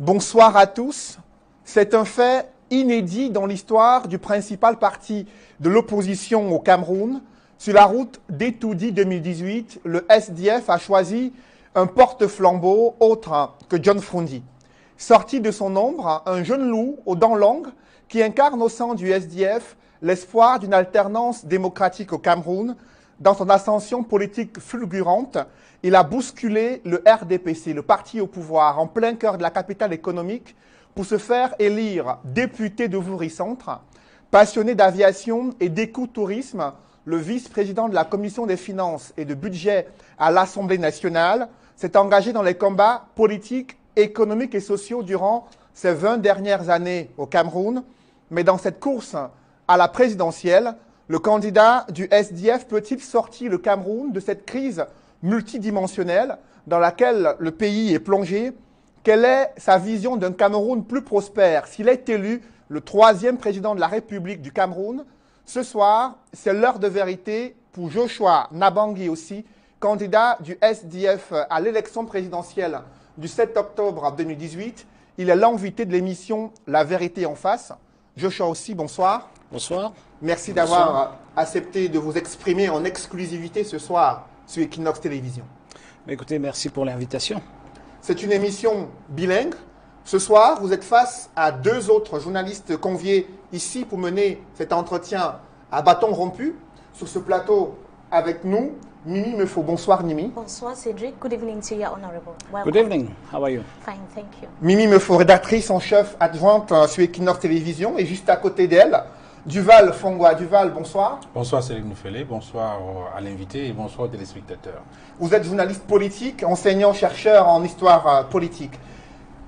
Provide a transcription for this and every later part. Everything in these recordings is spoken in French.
Bonsoir à tous. C'est un fait inédit dans l'histoire du principal parti de l'opposition au Cameroun. Sur la route d'Etoudi 2018, le SDF a choisi un porte-flambeau autre que John Frondi. Sorti de son ombre, un jeune loup aux dents longues qui incarne au sein du SDF l'espoir d'une alternance démocratique au Cameroun. Dans son ascension politique fulgurante, il a bousculé le RDPC, le parti au pouvoir, en plein cœur de la capitale économique, pour se faire élire député de Vouri-Centre. Passionné d'aviation et d'écotourisme, le vice-président de la Commission des finances et de budget à l'Assemblée nationale s'est engagé dans les combats politiques, économiques et sociaux durant ces 20 dernières années au Cameroun. Mais dans cette course à la présidentielle, le candidat du SDF peut-il sortir le Cameroun de cette crise multidimensionnelle dans laquelle le pays est plongé? Quelle est sa vision d'un Cameroun plus prospère s'il est élu le 3e président de la République du Cameroun? Ce soir, c'est l'heure de vérité pour Joshua Nabangui aussi, candidat du SDF à l'élection présidentielle du 7 octobre 2018. Il est l'invité de l'émission La Vérité en face. Joshua aussi, bonsoir. Bonsoir. Merci d'avoir accepté de vous exprimer en exclusivité ce soir sur Equinox Télévision. Écoutez, merci pour l'invitation. C'est une émission bilingue. Ce soir, vous êtes face à 2 autres journalistes conviés ici pour mener cet entretien à bâton rompu. Sur ce plateau, avec nous, Mimi Mefo. Bonsoir, Mimi. Bonsoir, Cédric. Good evening to you, Honorable. Welcome. Good evening. How are you? Fine, thank you. Mimi Mefo, rédactrice en chef adjointe sur Equinox Télévision. Et juste à côté d'elle, Duval Fongwa. Duval, bonsoir. Bonsoir Cédric Noufélé, bonsoir à l'invité et bonsoir aux téléspectateurs. Vous êtes journaliste politique, enseignant-chercheur en histoire politique.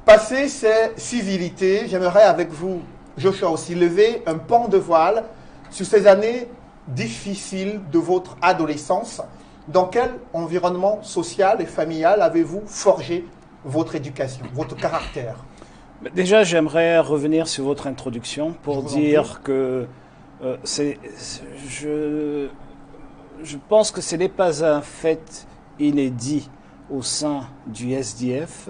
Passé ces civilités, j'aimerais avec vous, Joshua aussi, lever un pan de voile sur ces années difficiles de votre adolescence. Dans quel environnement social et familial avez-vous forgé votre éducation, votre caractère? Déjà, j'aimerais revenir sur votre introduction pour dire que je pense que ce n'est pas un fait inédit au sein du SDF,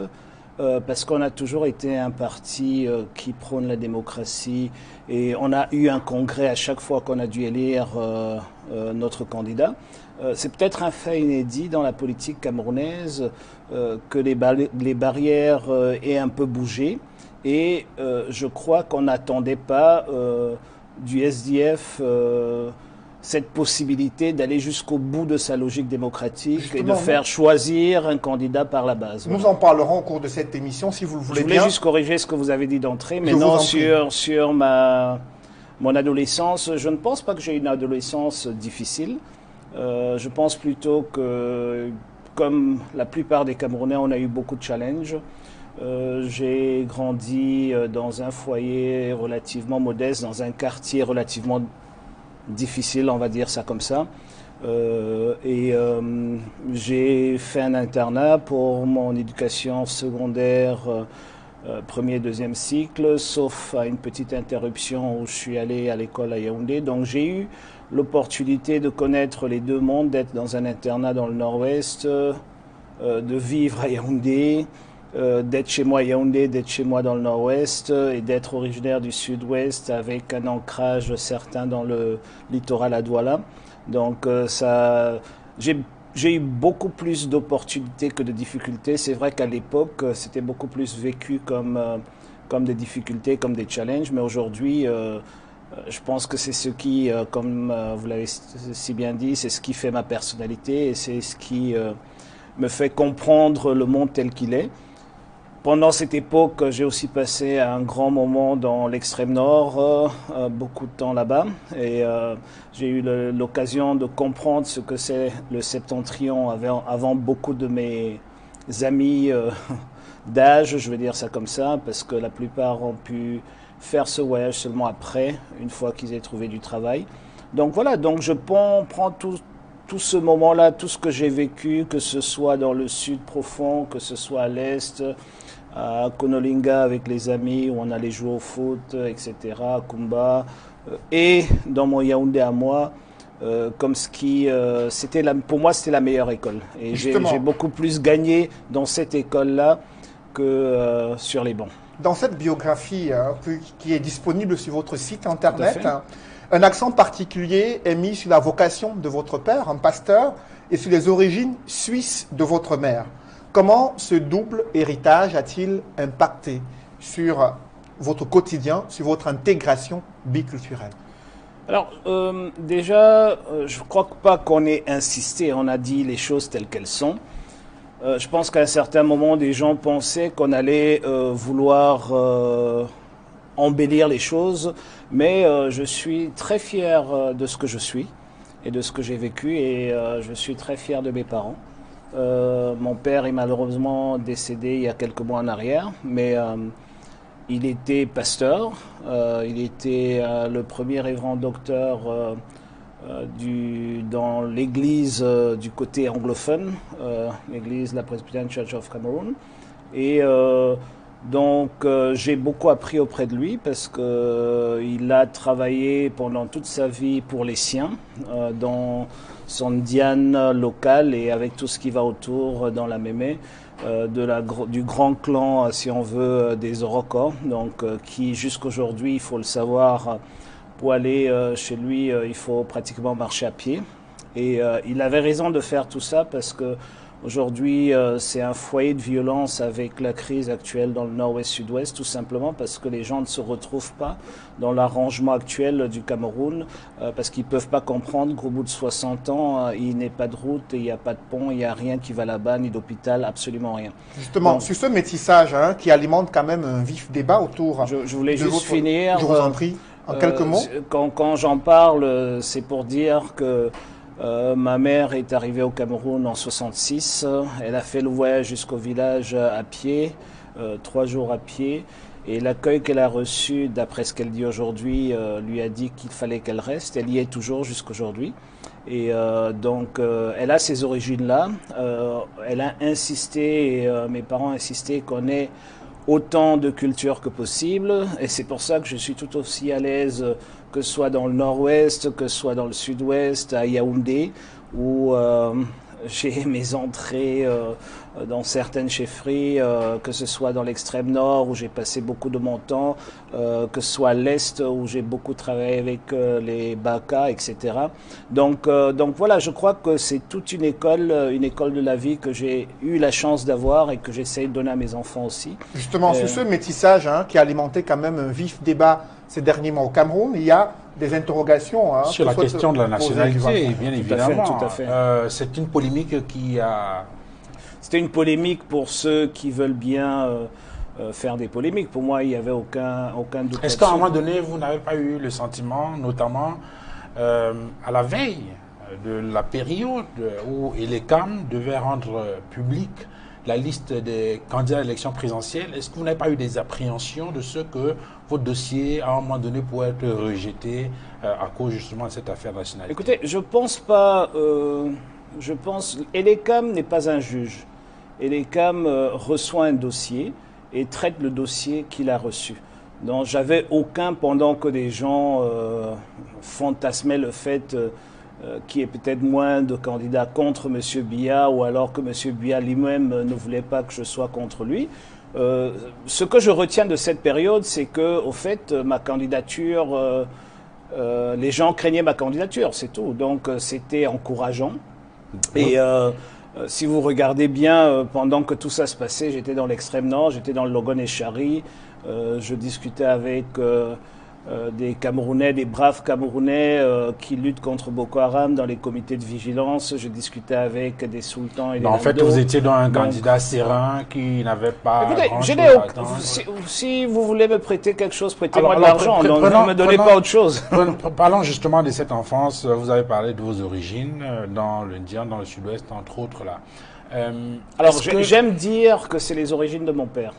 parce qu'on a toujours été un parti qui prône la démocratie et on a eu un congrès à chaque fois qu'on a dû élire notre candidat. C'est peut-être un fait inédit dans la politique camerounaise que les barrières aient un peu bougé. Et je crois qu'on n'attendait pas du SDF cette possibilité d'aller jusqu'au bout de sa logique démocratique. Justement, et de faire choisir un candidat par la base. Nous en parlerons au cours de cette émission, si vous le voulez bien. Je voulais juste corriger ce que vous avez dit d'entrée, mais non sur mon adolescence. Je ne pense pas que j'ai une adolescence difficile. Je pense plutôt que, comme la plupart des Camerounais, on a eu beaucoup de challenges. J'ai grandi dans un foyer relativement modeste, dans un quartier relativement difficile, on va dire ça comme ça. J'ai fait un internat pour mon éducation secondaire, premier et deuxième cycle, sauf à une petite interruption où je suis allé à l'école à Yaoundé. Donc j'ai eu l'opportunité de connaître les 2 mondes, d'être dans un internat dans le nord-ouest, de vivre à Yaoundé, d'être chez moi à Yaoundé, d'être chez moi dans le nord-ouest et d'être originaire du sud-ouest avec un ancrage certain dans le littoral à Douala. Donc j'ai eu beaucoup plus d'opportunités que de difficultés. C'est vrai qu'à l'époque, c'était beaucoup plus vécu comme des difficultés, comme des challenges, mais aujourd'hui, je pense que c'est ce qui, comme vous l'avez si bien dit, c'est ce qui fait ma personnalité et c'est ce qui me fait comprendre le monde tel qu'il est. Pendant cette époque, j'ai aussi passé un grand moment dans l'extrême nord, beaucoup de temps là-bas. Et j'ai eu l'occasion de comprendre ce que c'est le septentrion avant beaucoup de mes amis d'âge, je vais dire ça comme ça, parce que la plupart ont pu faire ce voyage seulement après, une fois qu'ils aient trouvé du travail. Donc voilà, donc je prends tout ce moment-là, tout ce que j'ai vécu, que ce soit dans le sud profond, que ce soit à l'est, à Konolinga avec les amis où on allait jouer au foot, etc., à Kumba, et dans mon Yaoundé à moi, comme ski, pour moi c'était la meilleure école. Et j'ai beaucoup plus gagné dans cette école-là que sur les bancs. Dans cette biographie qui est disponible sur votre site internet, fait. Un accent particulier est mis sur la vocation de votre père, un pasteur, et sur les origines suisses de votre mère. Comment ce double héritage a-t-il impacté sur votre quotidien, sur votre intégration biculturelle? Alors, déjà, je ne crois pas qu'on ait insisté, on a dit les choses telles qu'elles sont. Je pense qu'à un certain moment, des gens pensaient qu'on allait vouloir embellir les choses, mais je suis très fier de ce que je suis et de ce que j'ai vécu, et je suis très fier de mes parents. Mon père est malheureusement décédé il y a quelques mois en arrière, mais il était pasteur, il était le premier révérend docteur dans l'église du côté anglophone, l'église la Presbyterian Church of Cameroon. Et donc j'ai beaucoup appris auprès de lui parce qu'il a travaillé pendant toute sa vie pour les siens, dans son Diane local et avec tout ce qui va autour dans la Mémé. Du grand clan, si on veut, des Orokor, donc qui jusqu'aujourd'hui, il faut le savoir, pour aller chez lui, il faut pratiquement marcher à pied. Et il avait raison de faire tout ça parce que aujourd'hui, c'est un foyer de violence avec la crise actuelle dans le nord-ouest-sud-ouest, tout simplement parce que les gens ne se retrouvent pas dans l'arrangement actuel du Cameroun, parce qu'ils ne peuvent pas comprendre qu'au bout de 60 ans, il n'y a pas de route, il n'y a pas de pont, il n'y a rien qui va là-bas, ni d'hôpital, absolument rien. Justement, Donc, sur ce métissage qui alimente quand même un vif débat autour. Je voulais juste finir. Je vous en prie, en quelques mots. Quand j'en parle, c'est pour dire que ma mère est arrivée au Cameroun en 66. Elle a fait le voyage jusqu'au village à pied, 3 jours à pied. Et l'accueil qu'elle a reçu, d'après ce qu'elle dit aujourd'hui, lui a dit qu'il fallait qu'elle reste. Elle y est toujours jusqu'aujourd'hui. Et donc, elle a ces origines-là. Elle a insisté, et mes parents ont insisté qu'on ait autant de culture que possible. Et c'est pour ça que je suis tout aussi à l'aise, que ce soit dans le nord-ouest, que ce soit dans le sud-ouest, à Yaoundé, où j'ai mes entrées dans certaines chefferies, que ce soit dans l'extrême nord, où j'ai passé beaucoup de mon temps, que ce soit à l'est, où j'ai beaucoup travaillé avec les Baka, etc. Donc voilà, je crois que c'est toute une école de la vie que j'ai eu la chance d'avoir et que j'essaie de donner à mes enfants aussi. Justement, sur ce métissage qui a alimenté quand même un vif débat ces derniers mois au Cameroun, il y a des interrogations. Sur la question de la nationalité, bien évidemment. Tout à fait. C'est une polémique qui a... C'était une polémique pour ceux qui veulent bien faire des polémiques. Pour moi, il n'y avait aucun doute. Est-ce qu'à un moment donné, vous n'avez pas eu le sentiment, notamment à la veille de la période où l'ECAM devait rendre public la liste des candidats à l'élection présidentielle, est-ce que vous n'avez pas eu des appréhensions de ce que votre dossier, à un moment donné, pourrait être rejeté à cause justement de cette affaire nationale? Écoutez, je pense pas. ELECAM n'est pas un juge. ELECAM reçoit un dossier et traite le dossier qu'il a reçu. Donc, j'avais aucun, pendant que des gens fantasmaient le fait qu'il y ait peut-être moins de candidats contre M. Biya, ou alors que M. Biya lui-même ne voulait pas que je sois contre lui. Ce que je retiens de cette période, c'est que, au fait, ma candidature, les gens craignaient ma candidature, c'est tout. Donc, c'était encourageant. Et si vous regardez bien, pendant que tout ça se passait, j'étais dans l'extrême nord, j'étais dans le Logon et Chari, je discutais avec des Camerounais, des braves Camerounais qui luttent contre Boko Haram dans les comités de vigilance. Je discutais avec des sultans et des En fait, landos. vous étiez dans un candidat serein qui n'avait pas Écoutez, grand-chose à attendre. si vous voulez me prêter quelque chose, prêtez-moi de l'argent. Ne me donnez pas autre chose. Parlons justement de cette enfance. Vous avez parlé de vos origines dans l'Indien, dans le sud-ouest, entre autres. Là. Alors, j'aime dire que c'est les origines de mon père.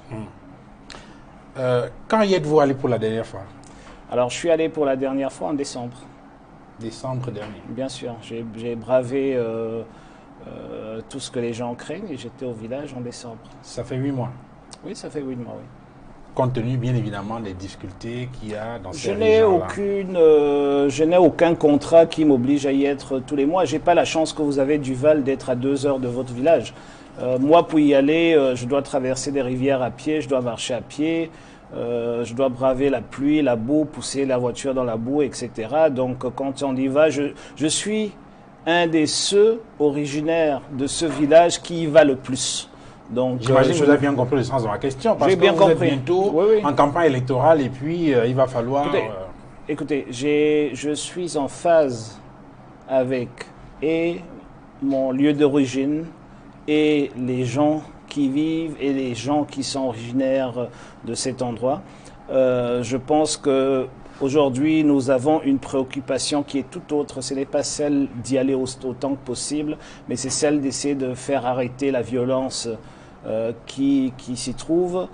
Quand y êtes-vous allé pour la dernière fois? Alors, je suis allé pour la dernière fois en décembre. Décembre dernier. Bien sûr. J'ai bravé tout ce que les gens craignent et j'étais au village en décembre. Ça fait 8 mois. Oui, ça fait 8 mois, oui. Compte tenu, bien évidemment, des difficultés qu'il y a dans ces régions-là. Je n'ai aucun contrat qui m'oblige à y être tous les mois. Je n'ai pas la chance que vous avez du Val d'être à 2 heures de votre village. Moi, pour y aller, je dois traverser des rivières à pied, je dois marcher à pied, je dois braver la pluie, la boue, pousser la voiture dans la boue, etc. Donc, quand on y va, je suis un des ceux originaires de ce village qui y va le plus. Donc, j'imagine que vous avez bien compris le sens de ma question, parce que vous êtes bientôt en campagne électorale et puis il va falloir... Écoutez, je suis en phase avec et mon lieu d'origine et les gens qui vivent et les gens qui sont originaires de cet endroit. Je pense que aujourd'hui, nous avons une préoccupation qui est tout autre. Ce n'est pas celle d'y aller autant que possible, mais c'est celle d'essayer de faire arrêter la violence qui s'y trouve,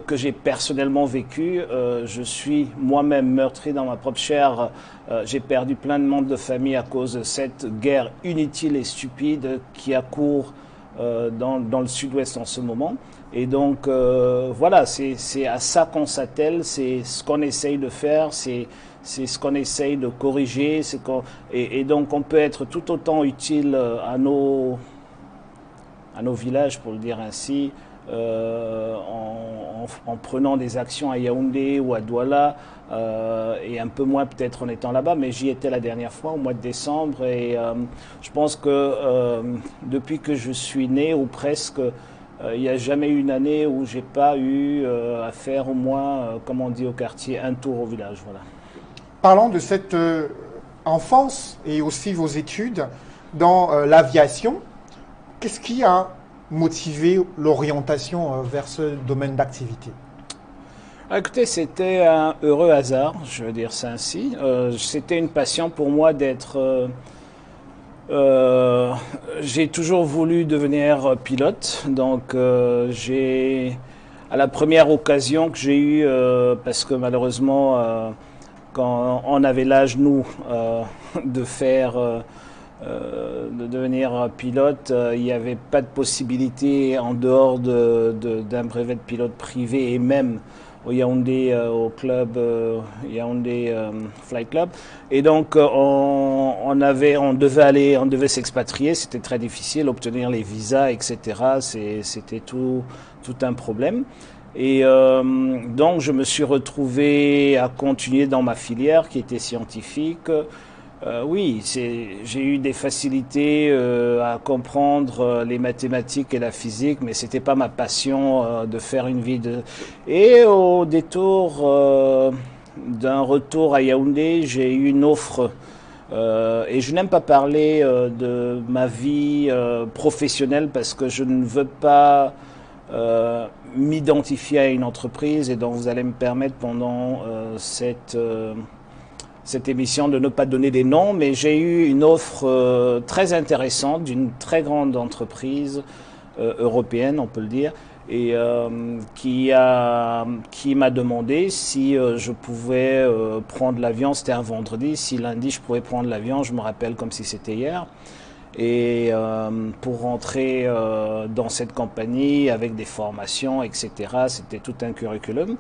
que j'ai personnellement vécu. Je suis moi-même meurtri dans ma propre chair. J'ai perdu plein de membres de famille à cause de cette guerre inutile et stupide qui accourt dans le sud-ouest en ce moment. Et donc, voilà, c'est à ça qu'on s'attelle, c'est ce qu'on essaye de faire, c'est ce qu'on essaye de corriger. Et donc, on peut être tout autant utile à nos villages, pour le dire ainsi, en prenant des actions à Yaoundé ou à Douala, et un peu moins peut-être en étant là-bas, mais j'y étais la dernière fois au mois de décembre, et je pense que depuis que je suis né, ou presque, il n'y a jamais eu une année où j'ai pas eu à faire au moins, comme on dit au quartier, un tour au village. Voilà. Parlons de cette enfance et aussi vos études dans l'aviation. Qu'est-ce qui a motivé l'orientation vers ce domaine d'activité? Écoutez, c'était un heureux hasard, je veux dire ça ainsi. C'était une passion pour moi d'être... j'ai toujours voulu devenir pilote, donc à la première occasion que j'ai eue, parce que malheureusement, quand on avait l'âge, nous, de faire... de devenir pilote, il n'y avait pas de possibilité en dehors d'un brevet de pilote privé, et même au Yaoundé, au club Yaoundé Flight Club. Et donc on devait s'expatrier, c'était très difficile, obtenir les visas, etc. C'était tout un problème. Et donc je me suis retrouvé à continuer dans ma filière qui était scientifique. Oui, j'ai eu des facilités à comprendre les mathématiques et la physique, mais c'était pas ma passion de faire une vie de... Et au détour d'un retour à Yaoundé, j'ai eu une offre, et je n'aime pas parler de ma vie professionnelle parce que je ne veux pas m'identifier à une entreprise, et donc vous allez me permettre pendant cette émission de ne pas donner des noms, mais j'ai eu une offre très intéressante d'une très grande entreprise européenne, on peut le dire, et qui m'a demandé si je pouvais prendre l'avion. C'était un vendredi, si lundi je pouvais prendre l'avion, je me rappelle comme si c'était hier, et pour rentrer dans cette compagnie avec des formations, etc. C'était tout un curriculum.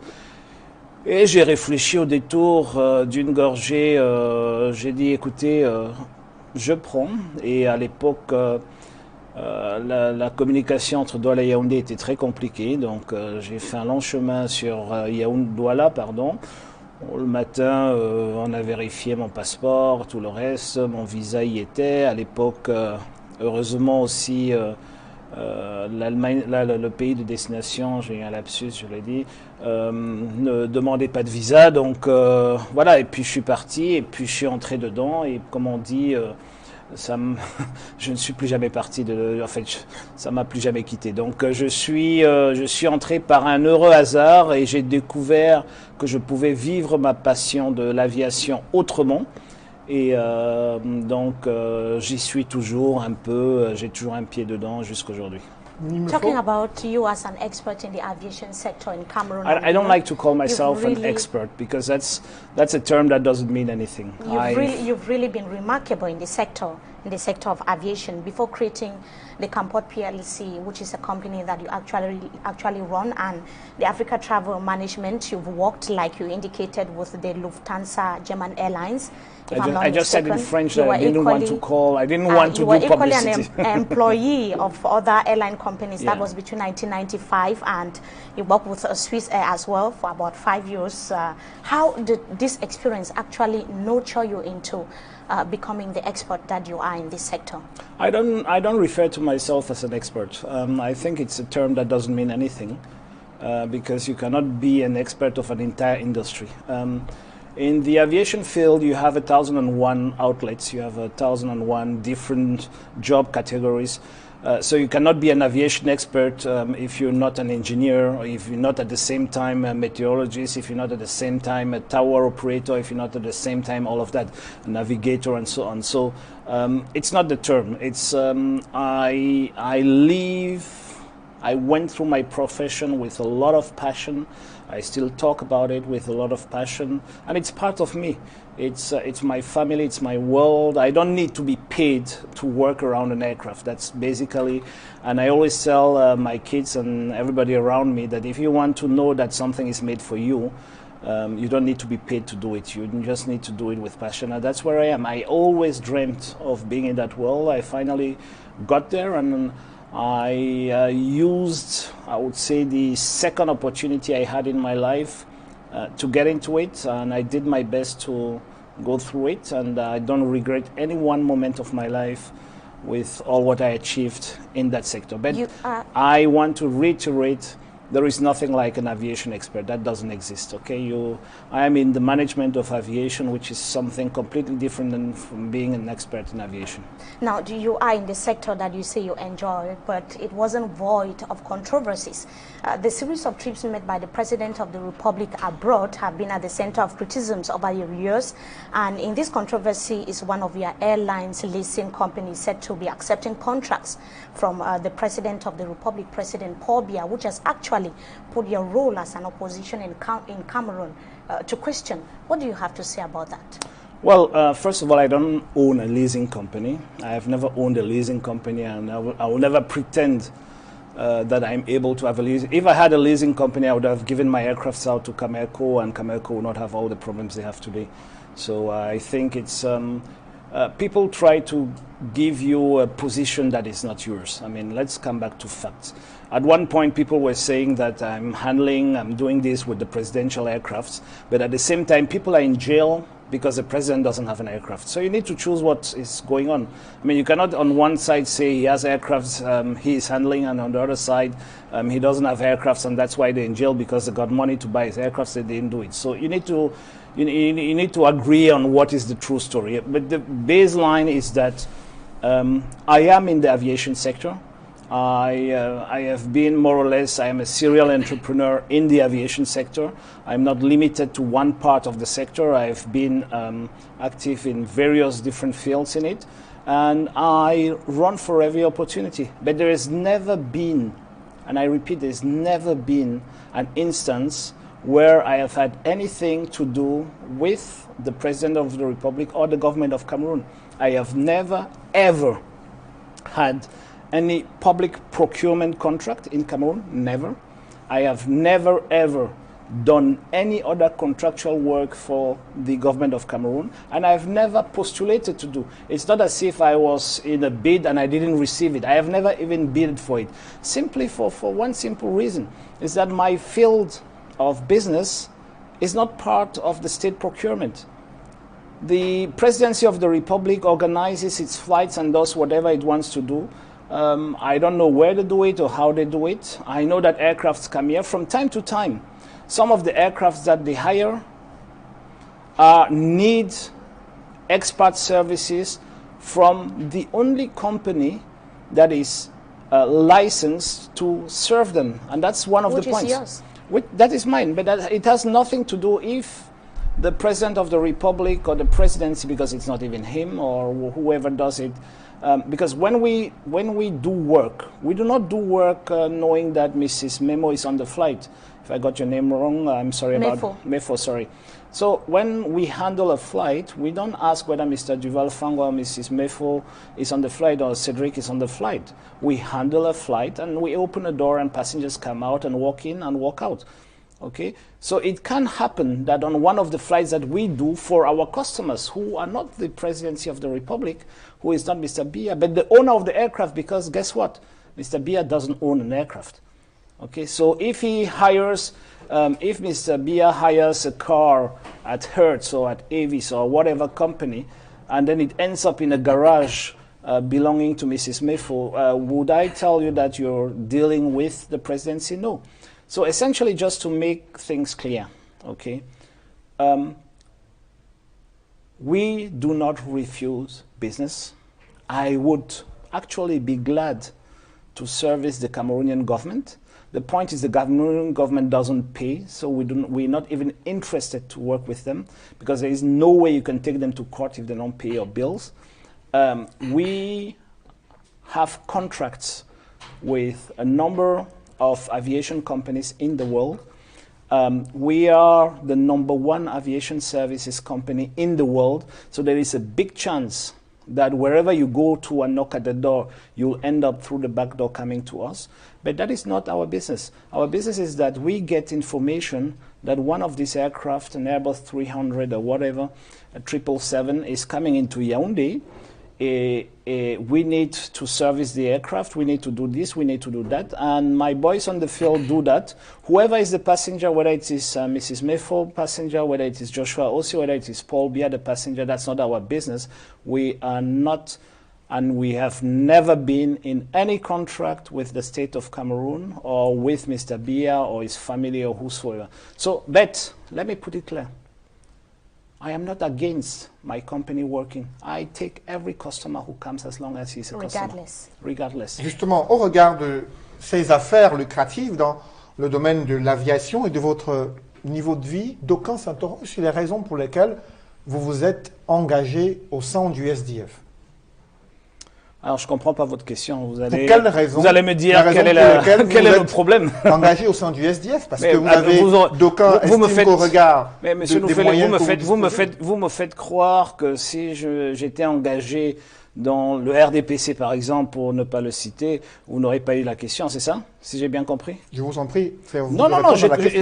Et j'ai réfléchi au détour d'une gorgée, j'ai dit écoutez, je prends. Et à l'époque, la communication entre Douala et Yaoundé était très compliquée, donc j'ai fait un long chemin sur Douala, pardon. Le matin, on a vérifié mon passeport, tout le reste, mon visa y était. À l'époque, heureusement aussi... l'Allemagne, le pays de destination, j'ai eu un lapsus, je l'ai dit, ne demandait pas de visa, donc voilà, et puis je suis parti, et puis je suis entré dedans, et comme on dit, je ne suis plus jamais parti, en fait, ça m'a plus jamais quitté. Donc je suis entré par un heureux hasard, et j'ai découvert que je pouvais vivre ma passion de l'aviation autrement. Et donc j'y suis toujours un peu, j'ai toujours un pied dedans jusqu'aujourd'hui. Talking about you as an expert in the aviation sector in Cameroon. I don't like to call myself an expert because that's a term that doesn't mean anything. You've really been remarkable in the sector in the sector of aviation before creating the Camport PLC, which is a company that you actually run, and the Africa Travel Management. You've worked, like you indicated, with the Lufthansa German Airlines. I just said in French that I didn't want to call. I didn't want to do publicity. You were equally an employee of other airline companies. Yeah. That was between 1995, and you worked with Swiss Air as well for about 5 years. How did this experience actually nurture you into becoming the expert that you are in this sector? I don't refer to myself as an expert. I think it's a term that doesn't mean anything because you cannot be an expert of an entire industry. In the aviation field, you have 1,001 outlets. You have 1,001 different job categories. So you cannot be an aviation expert if you're not an engineer, or if you're not at the same time a meteorologist, if you're not at the same time a tower operator, if you're not at the same time all of that, a navigator and so on. So it's not the term. It's I went through my profession with a lot of passion. I still talk about it with a lot of passion, and it's part of me. It's my family, it's my world. I don't need to be paid to work around an aircraft. That's basically, and I always tell my kids and everybody around me that if you want to know that something is made for you, you don't need to be paid to do it. You just need to do it with passion. And that's where I am. I always dreamt of being in that world. I finally got there, and I used, I would say, the second opportunity I had in my life to get into it, and I did my best to go through it, and I don't regret any one moment of my life with all what I achieved in that sector. But I want to reiterate, there is nothing like an aviation expert. That doesn't exist, okay? I am in the management of aviation, which is something completely different than from being an expert in aviation. Now, you are in the sector that you say you enjoy, but it wasn't void of controversies. The series of trips made by the President of the Republic abroad have been at the center of criticisms over the years, and in this controversy is one of your airlines leasing companies said to be accepting contracts from the President of the Republic, President Paul Biya, which has actually put your role as an opposition in Cameroon to question. What do you have to say about that? Well, first of all, I don't own a leasing company. I have never owned a leasing company, and I will never pretend that I'm able to have a leasing. If I had a leasing company, I would have given my aircrafts out to Camerco, and Camerco would not have all the problems they have today. So I think it's people try to give you a position that is not yours. I mean, let's come back to facts. At one point, people were saying that I'm doing this with the presidential aircrafts, but at the same time, people are in jail because the president doesn't have an aircraft. So you need to choose what is going on. I mean, you cannot on one side say he has aircrafts he is handling, and on the other side, he doesn't have aircrafts, and that's why they're in jail, because they got money to buy his aircrafts, they didn't do it. So you need to agree on what is the true story. But the baseline is that I am in the aviation sector. I have been more or less, I am a serial entrepreneur in the aviation sector. I'm not limited to one part of the sector. I've been active in various different fields in it, and I run for every opportunity. But there has never been, and I repeat, there's never been an instance where I have had anything to do with the President of the Republic or the government of Cameroon. I have never, ever had any public procurement contract in Cameroon, never. I have never, ever done any other contractual work for the government of Cameroon, and I've never postulated to do. It's not as if I was in a bid and I didn't receive it. I have never even bid for it. Simply for one simple reason, is that my field of business is not part of the state procurement. The Presidency of the Republic organizes its flights and does whatever it wants to do. I don't know where they do it or how they do it. I know that aircrafts come here from time to time. Some of the aircrafts that they hire need expert services from the only company that is licensed to serve them, and that's one of the points. Yours? That is mine, but it has nothing to do if the President of the Republic or the Presidency, because it's not even him or whoever does it. Because when we do work, we do not do work knowing that Mrs. Memo is on the flight. If I got your name wrong, I'm sorry about Mefo, sorry. So when we handle a flight, we don't ask whether Mr. Duval Fang or Mrs. Mefo is on the flight or Cedric is on the flight. We handle a flight and we open a door and passengers come out and walk in and walk out. Okay? So it can happen that on one of the flights that we do for our customers who are not the Presidency of the Republic, who is not Mr. Biya, but the owner of the aircraft, because guess what? Mr. Biya doesn't own an aircraft. Okay? So if he hires, if Mr. Biya hires a car at Hertz or at Avis or whatever company, and then it ends up in a garage belonging to Mrs. Mefo, would I tell you that you're dealing with the Presidency? No. So essentially, just to make things clear, okay, we do not refuse business. I would actually be glad to service the Cameroonian government. The point is the Cameroonian government doesn't pay, so we're not even interested to work with them because there is no way you can take them to court if they don't pay your bills. We have contracts with a number of aviation companies in the world. We are the #1 aviation services company in the world, so there is a big chance that wherever you go to and knock at the door, you'll end up through the back door coming to us. But that is not our business. Our business is that we get information that one of these aircraft, an Airbus 300 or whatever, a 777, is coming into Yaoundé. We need to service the aircraft, we need to do this, we need to do that, and my boys on the field do that. Whoever is the passenger, whether it is Mrs. Mefo passenger, whether it is Joshua Osei, whether it is Paul Biya the passenger, that's not our business. We are not, and we have never been in any contract with the state of Cameroon or with Mr. Biya or his family or whosoever. So, but let me put it clear. I am not against my company working. I take every customer who comes as long as he's a customer. Regardless. Justement, au regard de ces affaires lucratives dans le domaine de l'aviation et de votre niveau de vie, d'aucuns s'interrogent sur les raisons pour lesquelles vous vous êtes engagé au sein du SDF. Alors, je ne comprends pas votre question. Vous allez, pour quelle raison, vous allez me dire quel est le problème. Engagé au sein du SDF parce que vous avez d'aucuns estiment qu'au regard mais monsieur des moyens vous me faites croire que si j'étais engagé dans le RDPC, par exemple, pour ne pas le citer, vous n'aurez pas eu la question, c'est ça? Si j'ai bien compris? Je vous en prie. Non,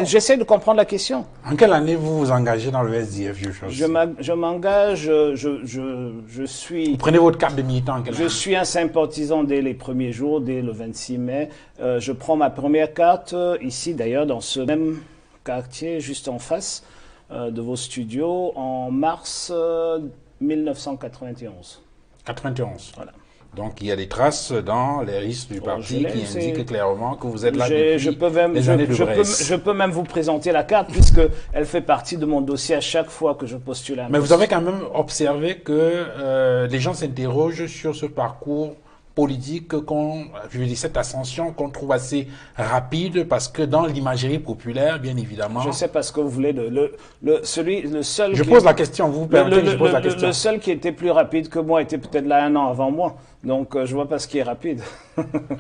j'essaie de comprendre la question. En quelle année vous vous engagez dans le SDF? Je m'engage, je suis... Vous prenez votre carte de militant en quelle année? Je suis un sympathisant dès les premiers jours, dès le 26 mai. Je prends ma première carte, ici d'ailleurs, dans ce même quartier, juste en face de vos studios, en mars 1991. 91. Voilà. Donc il y a des traces dans les listes du parti qui indiquent clairement que vous êtes là depuis les années de Brest. Je peux même vous présenter la carte puisqu'elle fait partie de mon dossier à chaque fois que je postule un poste. Mais vous avez quand même observé que les gens s'interrogent sur ce parcours politique, je veux dire cette ascension qu'on trouve assez rapide parce que dans l'imagerie populaire, bien évidemment. Je sais pas ce que vous voulez le seul. Je pose la question, vous permettez que je pose la question. Le seul qui était plus rapide que moi était peut-être là 1 an avant moi, donc je vois pas ce qui est rapide.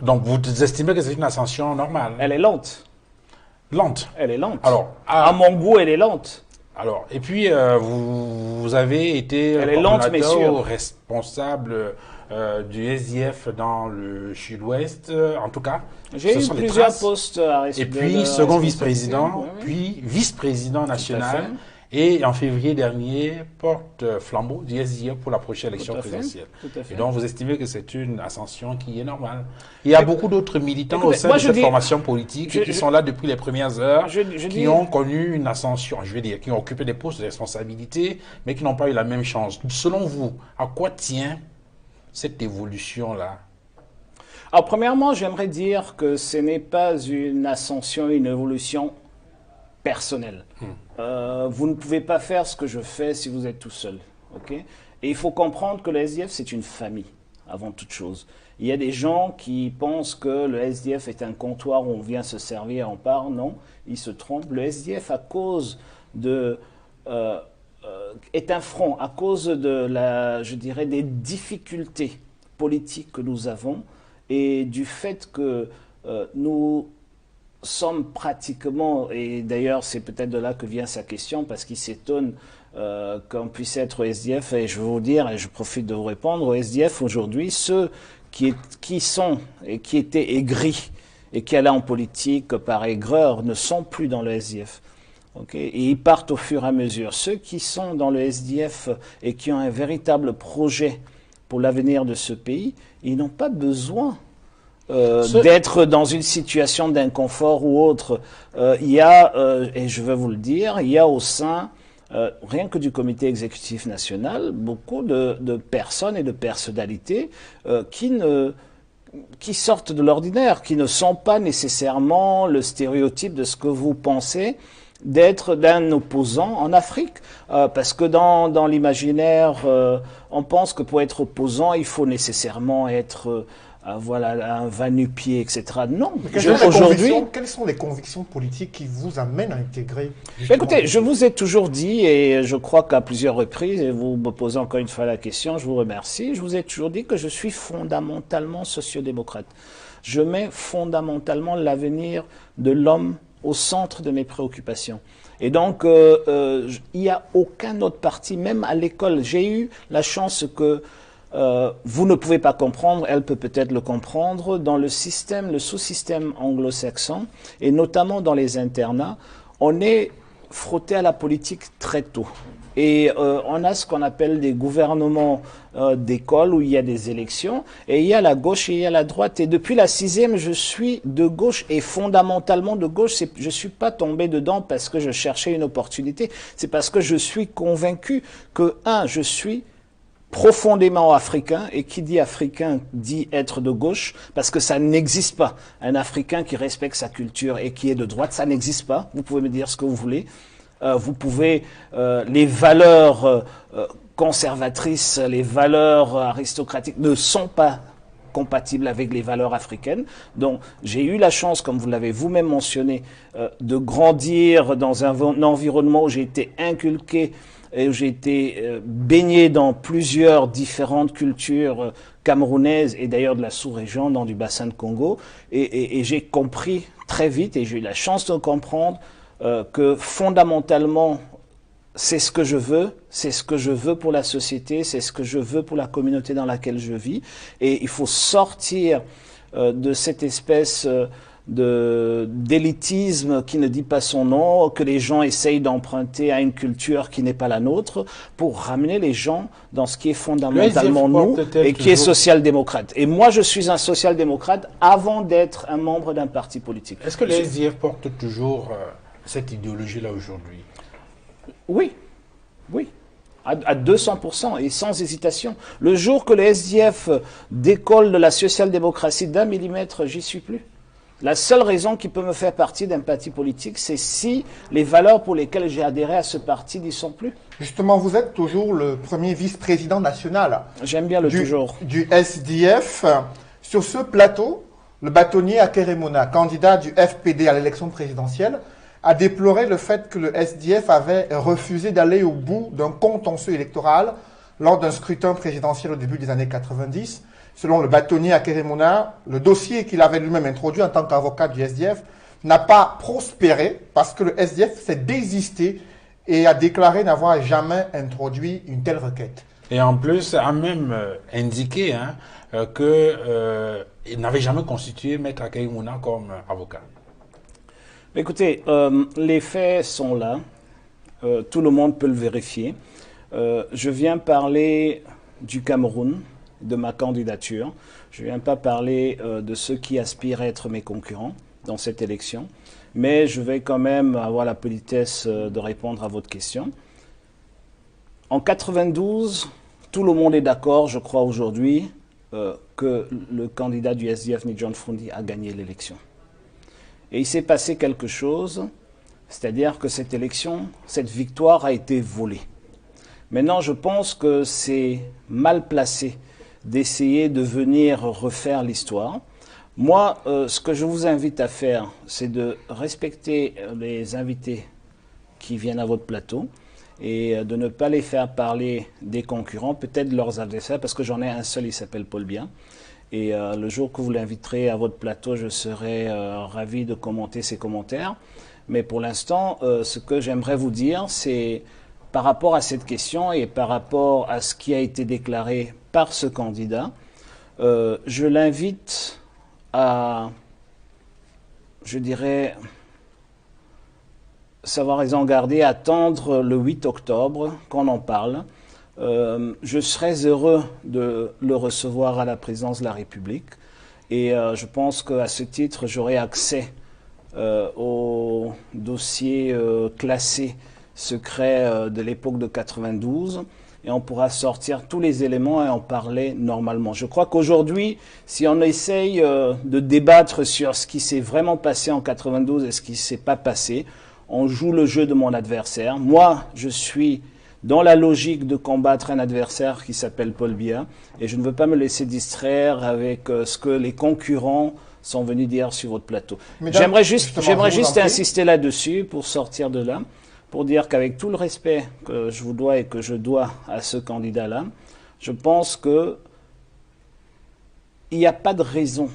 Donc vous estimez que c'est une ascension normale? Elle est lente. Lente. Elle est lente. Alors, à mon goût, elle est lente. Alors, et puis vous avez été responsable du SDF dans le sud-ouest, en tout cas. J'ai eu plusieurs postes à et puis second vice-président, puis vice-président national, et en février dernier, porte-flambeau du SDF pour la prochaine élection présidentielle. Et donc vous estimez que c'est une ascension qui est normale. Il y a beaucoup d'autres militants au sein de cette formation politique qui sont là depuis les premières heures, qui ont connu une ascension, je veux dire, qui ont occupé des postes de responsabilité, mais qui n'ont pas eu la même chance. Selon vous, à quoi tient cette évolution-là? Alors, premièrement, j'aimerais dire que ce n'est pas une ascension, une évolution personnelle. Vous ne pouvez pas faire ce que je fais si vous êtes tout seul. Okay? Et il faut comprendre que le SDF, c'est une famille, avant toute chose. Il y a des gens qui pensent que le SDF est un comptoir où on vient se servir, on part. Non, ils se trompent. Le SDF, à cause de... est un front à cause de je dirais, des difficultés politiques que nous avons et du fait que nous sommes pratiquement, et d'ailleurs c'est peut-être de là que vient sa question, parce qu'il s'étonne qu'on puisse être au SDF, et je veux vous dire, et je profite de vous répondre, au SDF aujourd'hui, ceux qui sont et qui étaient aigris et qui allaient en politique par aigreur ne sont plus dans le SDF. Okay? Et ils partent au fur et à mesure. Ceux qui sont dans le SDF et qui ont un véritable projet pour l'avenir de ce pays, ils n'ont pas besoin d'être dans une situation d'inconfort ou autre. Il y a, et je vais vous le dire, il y a au sein, rien que du comité exécutif national, beaucoup de personnes et de personnalités qui sortent de l'ordinaire, qui ne sont pas nécessairement le stéréotype de ce que vous pensez d'être d'un opposant en Afrique. Parce que dans l'imaginaire, on pense que pour être opposant, il faut nécessairement être voilà, un va-nu-pied, etc. Non. Aujourd'hui, quelles sont les convictions politiques qui vous amènent à intégrer? Écoutez, je vous ai toujours dit, et je crois qu'à plusieurs reprises, et vous me posez encore une fois la question, je vous remercie, je vous ai toujours dit que je suis fondamentalement sociodémocrate. Je mets fondamentalement l'avenir de l'homme au centre de mes préoccupations. Et donc, il n'y a aucun autre parti, même à l'école. J'ai eu la chance que vous ne pouvez pas comprendre, elle peut peut-être le comprendre, dans le système, le sous-système anglo-saxon, et notamment dans les internats, on est frotté à la politique très tôt. Et on a ce qu'on appelle des gouvernements d'école où il y a des élections, et il y a la gauche et il y a la droite. Et depuis la 6e, je suis de gauche, et fondamentalement de gauche. Je ne suis pas tombé dedans parce que je cherchais une opportunité, c'est parce que je suis convaincu que, je suis profondément africain, et qui dit africain dit être de gauche, parce que ça n'existe pas. Un Africain qui respecte sa culture et qui est de droite, ça n'existe pas. Vous pouvez me dire ce que vous voulez. Vous pouvez, les valeurs conservatrices, les valeurs aristocratiques ne sont pas compatibles avec les valeurs africaines. Donc, j'ai eu la chance, comme vous l'avez vous-même mentionné, de grandir dans un environnement où j'ai été inculqué et où j'ai été baigné dans plusieurs différentes cultures camerounaises et d'ailleurs de la sous-région, dans du bassin de Congo. Et j'ai compris très vite, et j'ai eu la chance de comprendre, que fondamentalement, c'est ce que je veux pour la société, c'est ce que je veux pour la communauté dans laquelle je vis. Et il faut sortir de cette espèce d'élitisme qui ne dit pas son nom, que les gens essayent d'emprunter à une culture qui n'est pas la nôtre, pour ramener les gens dans ce qui est fondamentalement nous et qui est social-démocrate. Et moi, je suis un social-démocrate avant d'être un membre d'un parti politique. Est-ce que le SDF porte toujours cette idéologie-là aujourd'hui? Oui, oui, à 200% et sans hésitation. Le jour que le SDF décolle de la social-démocratie d'1 millimètre, j'y suis plus. La seule raison qui peut me faire partie d'un parti politique, c'est si les valeurs pour lesquelles j'ai adhéré à ce parti n'y sont plus. Justement, vous êtes toujours le premier vice-président national. J'aime bien le toujours. Du SDF. Sur ce plateau, le bâtonnier Akeremona, candidat du FPD à l'élection présidentielle, a déploré le fait que le SDF avait refusé d'aller au bout d'un contentieux électoral lors d'un scrutin présidentiel au début des années 90. Selon le bâtonnier Akeremona, le dossier qu'il avait lui-même introduit en tant qu'avocat du SDF n'a pas prospéré parce que le SDF s'est désisté et a déclaré n'avoir jamais introduit une telle requête. Et en plus, a même indiqué qu'il n'avait jamais constitué Maître Akeremona comme avocat. Écoutez, les faits sont là. Tout le monde peut le vérifier. Je viens parler du Cameroun, de ma candidature. Je ne viens pas parler de ceux qui aspirent à être mes concurrents dans cette élection. Mais je vais quand même avoir la politesse de répondre à votre question. En 92, tout le monde est d'accord, je crois aujourd'hui, que le candidat du SDF, John Frondi, a gagné l'élection. Et il s'est passé quelque chose, c'est-à-dire que cette élection, cette victoire a été volée. Maintenant, je pense que c'est mal placé d'essayer de venir refaire l'histoire. Moi, ce que je vous invite à faire, c'est de respecter les invités qui viennent à votre plateau et de ne pas les faire parler des concurrents, peut-être de leurs adversaires, parce que j'en ai un seul, il s'appelle Paul Biya. Et le jour que vous l'inviterez à votre plateau, je serai ravi de commenter ses commentaires. Mais pour l'instant, ce que j'aimerais vous dire, c'est par rapport à cette question et par rapport à ce qui a été déclaré par ce candidat, je l'invite à, je dirais, savoir raison garder, attendre le 8 octobre qu'on en parle. Je serais heureux de le recevoir à la présidence de la République et je pense qu'à ce titre, j'aurai accès au dossier classé secret de l'époque de 92 et on pourra sortir tous les éléments et en parler normalement. Je crois qu'aujourd'hui, si on essaye de débattre sur ce qui s'est vraiment passé en 92 et ce qui ne s'est pas passé, on joue le jeu de mon adversaire. Moi, je suis dans la logique de combattre un adversaire qui s'appelle Paul Biya et je ne veux pas me laisser distraire avec ce que les concurrents sont venus dire sur votre plateau. J'aimerais juste insister là-dessus pour sortir de là, pour dire qu'avec tout le respect que je vous dois et que je dois à ce candidat-là, je pense que il n'y a pas de raison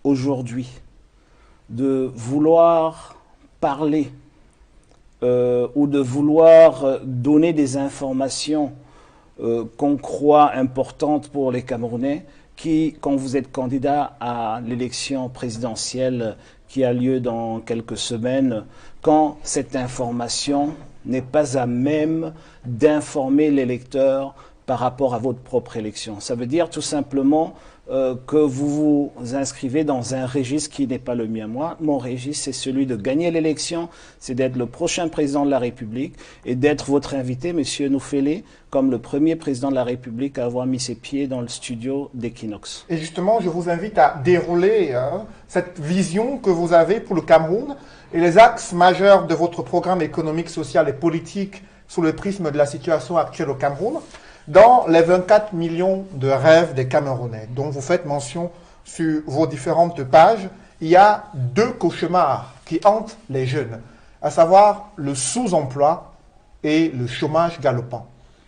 aujourd'hui de vouloir parler ou de vouloir donner des informations qu'on croit importantes pour les Camerounais qui, quand vous êtes candidat à l'élection présidentielle qui a lieu dans quelques semaines, quand cette information n'est pas à même d'informer l'électeur par rapport à votre propre élection. Ça veut dire tout simplement que vous vous inscrivez dans un registre qui n'est pas le mien. Moi, mon registre, c'est celui de gagner l'élection, c'est d'être le prochain président de la République et d'être votre invité, M. Noufélé, comme le premier président de la République à avoir mis ses pieds dans le studio d'Equinox. Et justement, je vous invite à dérouler cette vision que vous avez pour le Cameroun et les axes majeurs de votre programme économique, social et politique sous le prisme de la situation actuelle au Cameroun, dans les 24 millions de rêves des Camerounais dont vous faites mention sur vos différentes pages. Il y a deux cauchemars qui hantent les jeunes, à savoir le sous-emploi et le chômage galopant.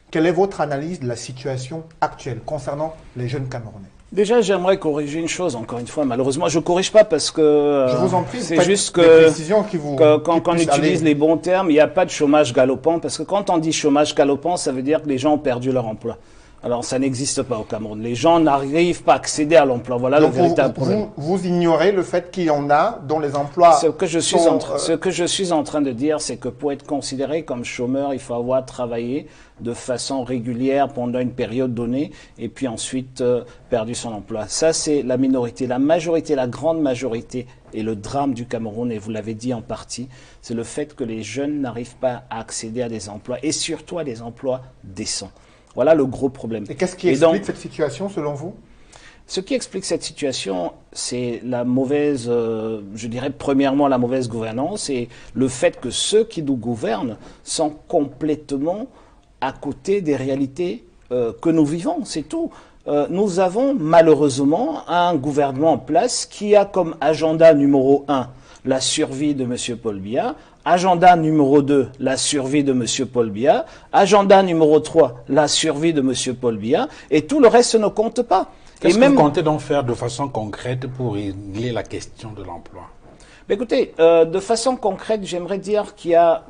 Quelle est votre analyse de la situation actuelle concernant les jeunes Camerounais? Déjà, j'aimerais corriger une chose, encore une fois. Malheureusement, je ne corrige pas parce que je vous en prie, c'est juste que quand on utilise aller... les bons termes, il n'y a pas de chômage galopant. Parce que quand on dit chômage galopant, ça veut dire que les gens ont perdu leur emploi. Alors, ça n'existe pas au Cameroun. Les gens n'arrivent pas à accéder à l'emploi. Voilà donc le véritable problème. Vous ignorez le fait qu'il y en a dont les emplois ce que je suis en train de dire, c'est que pour être considéré comme chômeur, il faut avoir travaillé de façon régulière pendant une période donnée et puis ensuite perdu son emploi. Ça, c'est la minorité. La majorité, la grande majorité et le drame du Cameroun, et vous l'avez dit en partie, c'est le fait que les jeunes n'arrivent pas à accéder à des emplois et surtout à des emplois décents. Voilà le gros problème. Et qu'est-ce qui explique cette situation selon vous? Ce qui explique cette situation, c'est la mauvaise, je dirais premièrement la mauvaise gouvernance et le fait que ceux qui nous gouvernent sont complètement à côté des réalités que nous vivons, c'est tout. Nous avons malheureusement un gouvernement en place qui a comme agenda numéro 1 la survie de M. Paul Biya, agenda numéro 2, la survie de M. Paul Biya, agenda numéro 3, la survie de M. Paul Biya, et tout le reste ne compte pas. Qu'est-ce que vous comptez donc faire de façon concrète pour régler la question de l'emploi? Écoutez, de façon concrète, j'aimerais dire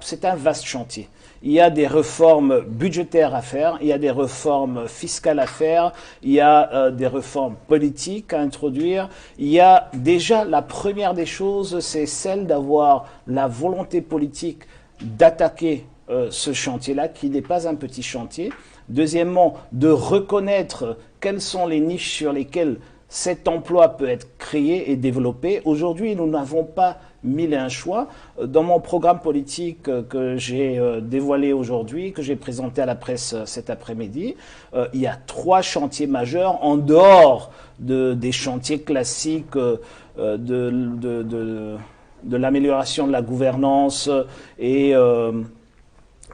c'est un vaste chantier. Il y a des réformes budgétaires à faire, il y a des réformes fiscales à faire, il y a des réformes politiques à introduire. Il y a déjà la première des choses, c'est celle d'avoir la volonté politique d'attaquer ce chantier-là, qui n'est pas un petit chantier. Deuxièmement, de reconnaître quelles sont les niches sur lesquelles cet emploi peut être créé et développé. Aujourd'hui, nous n'avons pas mille et un choix. Dans mon programme politique que j'ai dévoilé aujourd'hui, que j'ai présenté à la presse cet après-midi, il y a 3 chantiers majeurs en dehors des chantiers classiques de l'amélioration de la gouvernance et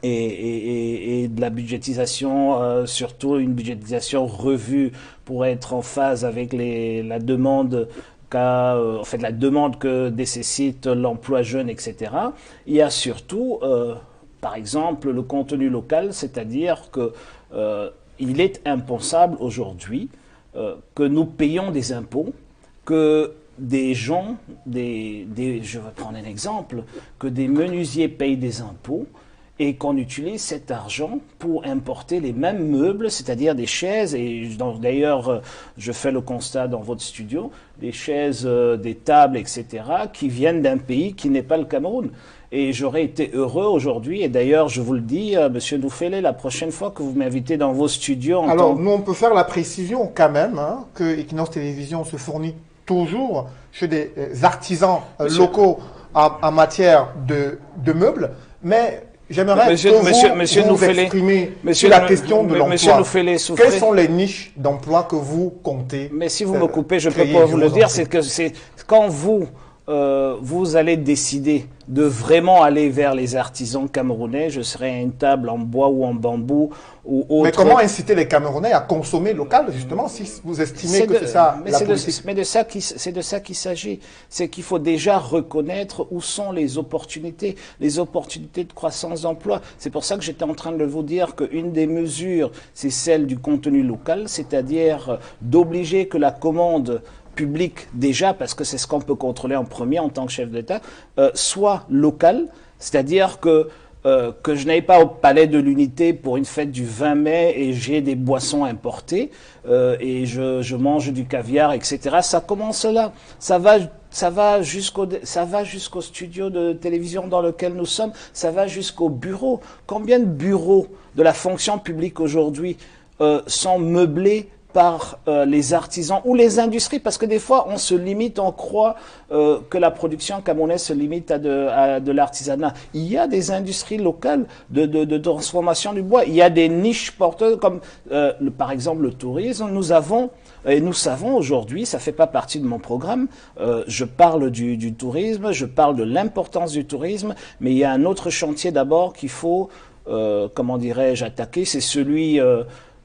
de la budgétisation, surtout une budgétisation revue pour être en phase avec la demande la demande que nécessite l'emploi jeune, etc. Il y a surtout, par exemple, le contenu local, c'est-à-dire que il est impensable aujourd'hui que nous payons des impôts, que des gens, je vais prendre un exemple, que des menuisiers payent des impôts et qu'on utilise cet argent pour importer les mêmes meubles, c'est-à-dire des chaises, et d'ailleurs je fais le constat dans votre studio, des chaises, des tables, etc., qui viennent d'un pays qui n'est pas le Cameroun. Et j'aurais été heureux aujourd'hui, et d'ailleurs je vous le dis, Monsieur Noufele, la prochaine fois que vous m'invitez dans vos studios... Alors nous on peut faire la précision quand même, hein, que Equinox Télévision se fournit toujours chez des artisans locaux en matière de meubles, mais j'aimerais que vous exprimiez sur la question de l'emploi. Quelles sont les niches d'emploi que vous comptez? Mais si vous me coupez, je peux pas vous le dire, c'est que c'est quand vous allez décider de vraiment aller vers les artisans camerounais, je serai à une table en bois ou en bambou ou autre. Mais comment inciter les Camerounais à consommer local, justement, si vous estimez que c'est ça la politique? Mais c'est de ça qu'il s'agit. C'est qu'il faut déjà reconnaître où sont les opportunités de croissance d'emploi. C'est pour ça que j'étais en train de vous dire qu'une des mesures, c'est celle du contenu local, c'est-à-dire d'obliger que la commande public déjà, parce que c'est ce qu'on peut contrôler en premier en tant que chef d'État, soit local, c'est-à-dire que je n'aille pas au Palais de l'Unité pour une fête du 20 mai et j'ai des boissons importées et je mange du caviar, etc. Ça commence là. Ça va jusqu'au studio de télévision dans lequel nous sommes. Ça va jusqu'au bureau. Combien de bureaux de la fonction publique aujourd'hui sont meublés par les artisans ou les industries, parce que des fois on se limite, on croit que la production camerounaise se limite à de l'artisanat. Il y a des industries locales de transformation du bois, il y a des niches porteuses comme par exemple le tourisme. Nous savons aujourd'hui, ça fait pas partie de mon programme, je parle du tourisme, je parle de l'importance du tourisme, mais il y a un autre chantier d'abord qu'il faut, comment dirais-je, attaquer, c'est celui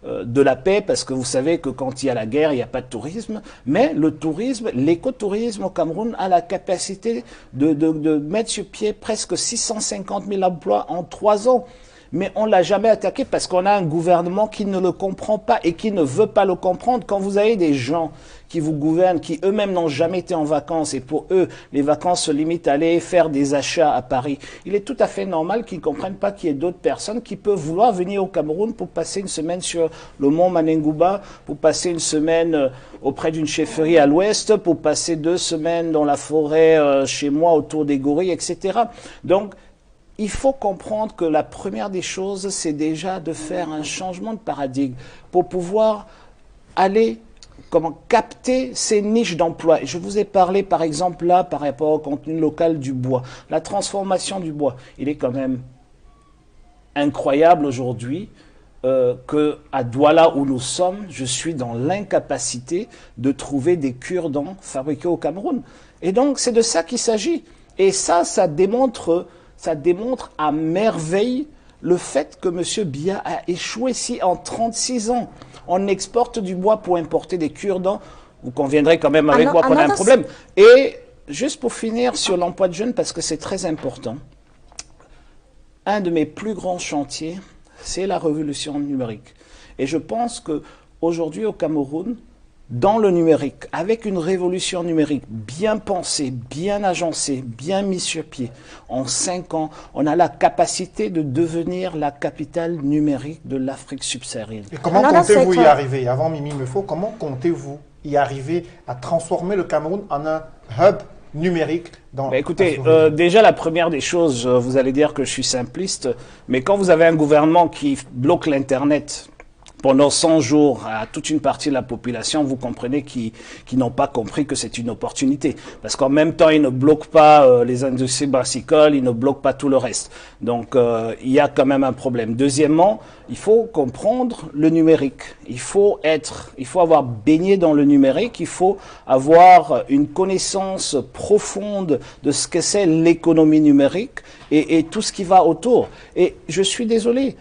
de la paix, parce que vous savez que quand il y a la guerre, il n'y a pas de tourisme, mais le tourisme, l'écotourisme au Cameroun a la capacité de mettre sur pied presque 650 000 emplois en 3 ans. Mais on ne l'a jamais attaqué parce qu'on a un gouvernement qui ne le comprend pas et qui ne veut pas le comprendre. Quand vous avez des gens qui vous gouvernent, qui eux-mêmes n'ont jamais été en vacances et pour eux, les vacances se limitent à aller faire des achats à Paris, il est tout à fait normal qu'ils ne comprennent pas qu'il y ait d'autres personnes qui peuvent vouloir venir au Cameroun pour passer une semaine sur le mont Manengouba, pour passer une semaine auprès d'une chefferie à l'ouest, pour passer 2 semaines dans la forêt chez moi autour des gorilles, etc. Donc, il faut comprendre que la première des choses, c'est déjà de faire un changement de paradigme pour pouvoir aller capter ces niches d'emploi. Je vous ai parlé, par exemple, là, par rapport au contenu local du bois. La transformation du bois, il est quand même incroyable aujourd'hui qu'à Douala, où nous sommes, je suis dans l'incapacité de trouver des cure-dents fabriqués au Cameroun. Et donc, c'est de ça qu'il s'agit. Et ça démontre à merveille le fait que M. Biya a échoué. Si en 36 ans, on exporte du bois pour importer des cure-dents, vous conviendrez quand même avec moi qu'on a un problème. Et juste pour finir sur l'emploi de jeunes, parce que c'est très important, un de mes plus grands chantiers, c'est la révolution numérique. Et je pense qu'aujourd'hui au Cameroun, dans le numérique, avec une révolution numérique bien pensée, bien agencée, bien mise sur pied, en 5 ans, on a la capacité de devenir la capitale numérique de l'Afrique subsaharienne. Et comment comptez-vous y arriver? Avant Mimi Meufo, comment comptez-vous y arriver à transformer le Cameroun en un hub numérique écoutez, déjà la première des choses, vous allez dire que je suis simpliste, mais quand vous avez un gouvernement qui bloque l'Internet pendant 100 jours à toute une partie de la population, vous comprenez qu'ils n'ont pas compris que c'est une opportunité. Parce qu'en même temps, ils ne bloquent pas les industries brassicoles, ils ne bloquent pas tout le reste. Donc, il y a quand même un problème. Deuxièmement, il faut comprendre le numérique. Il faut avoir baigné dans le numérique, il faut avoir une connaissance profonde de ce que c'est l'économie numérique et tout ce qui va autour. Et je suis désolé,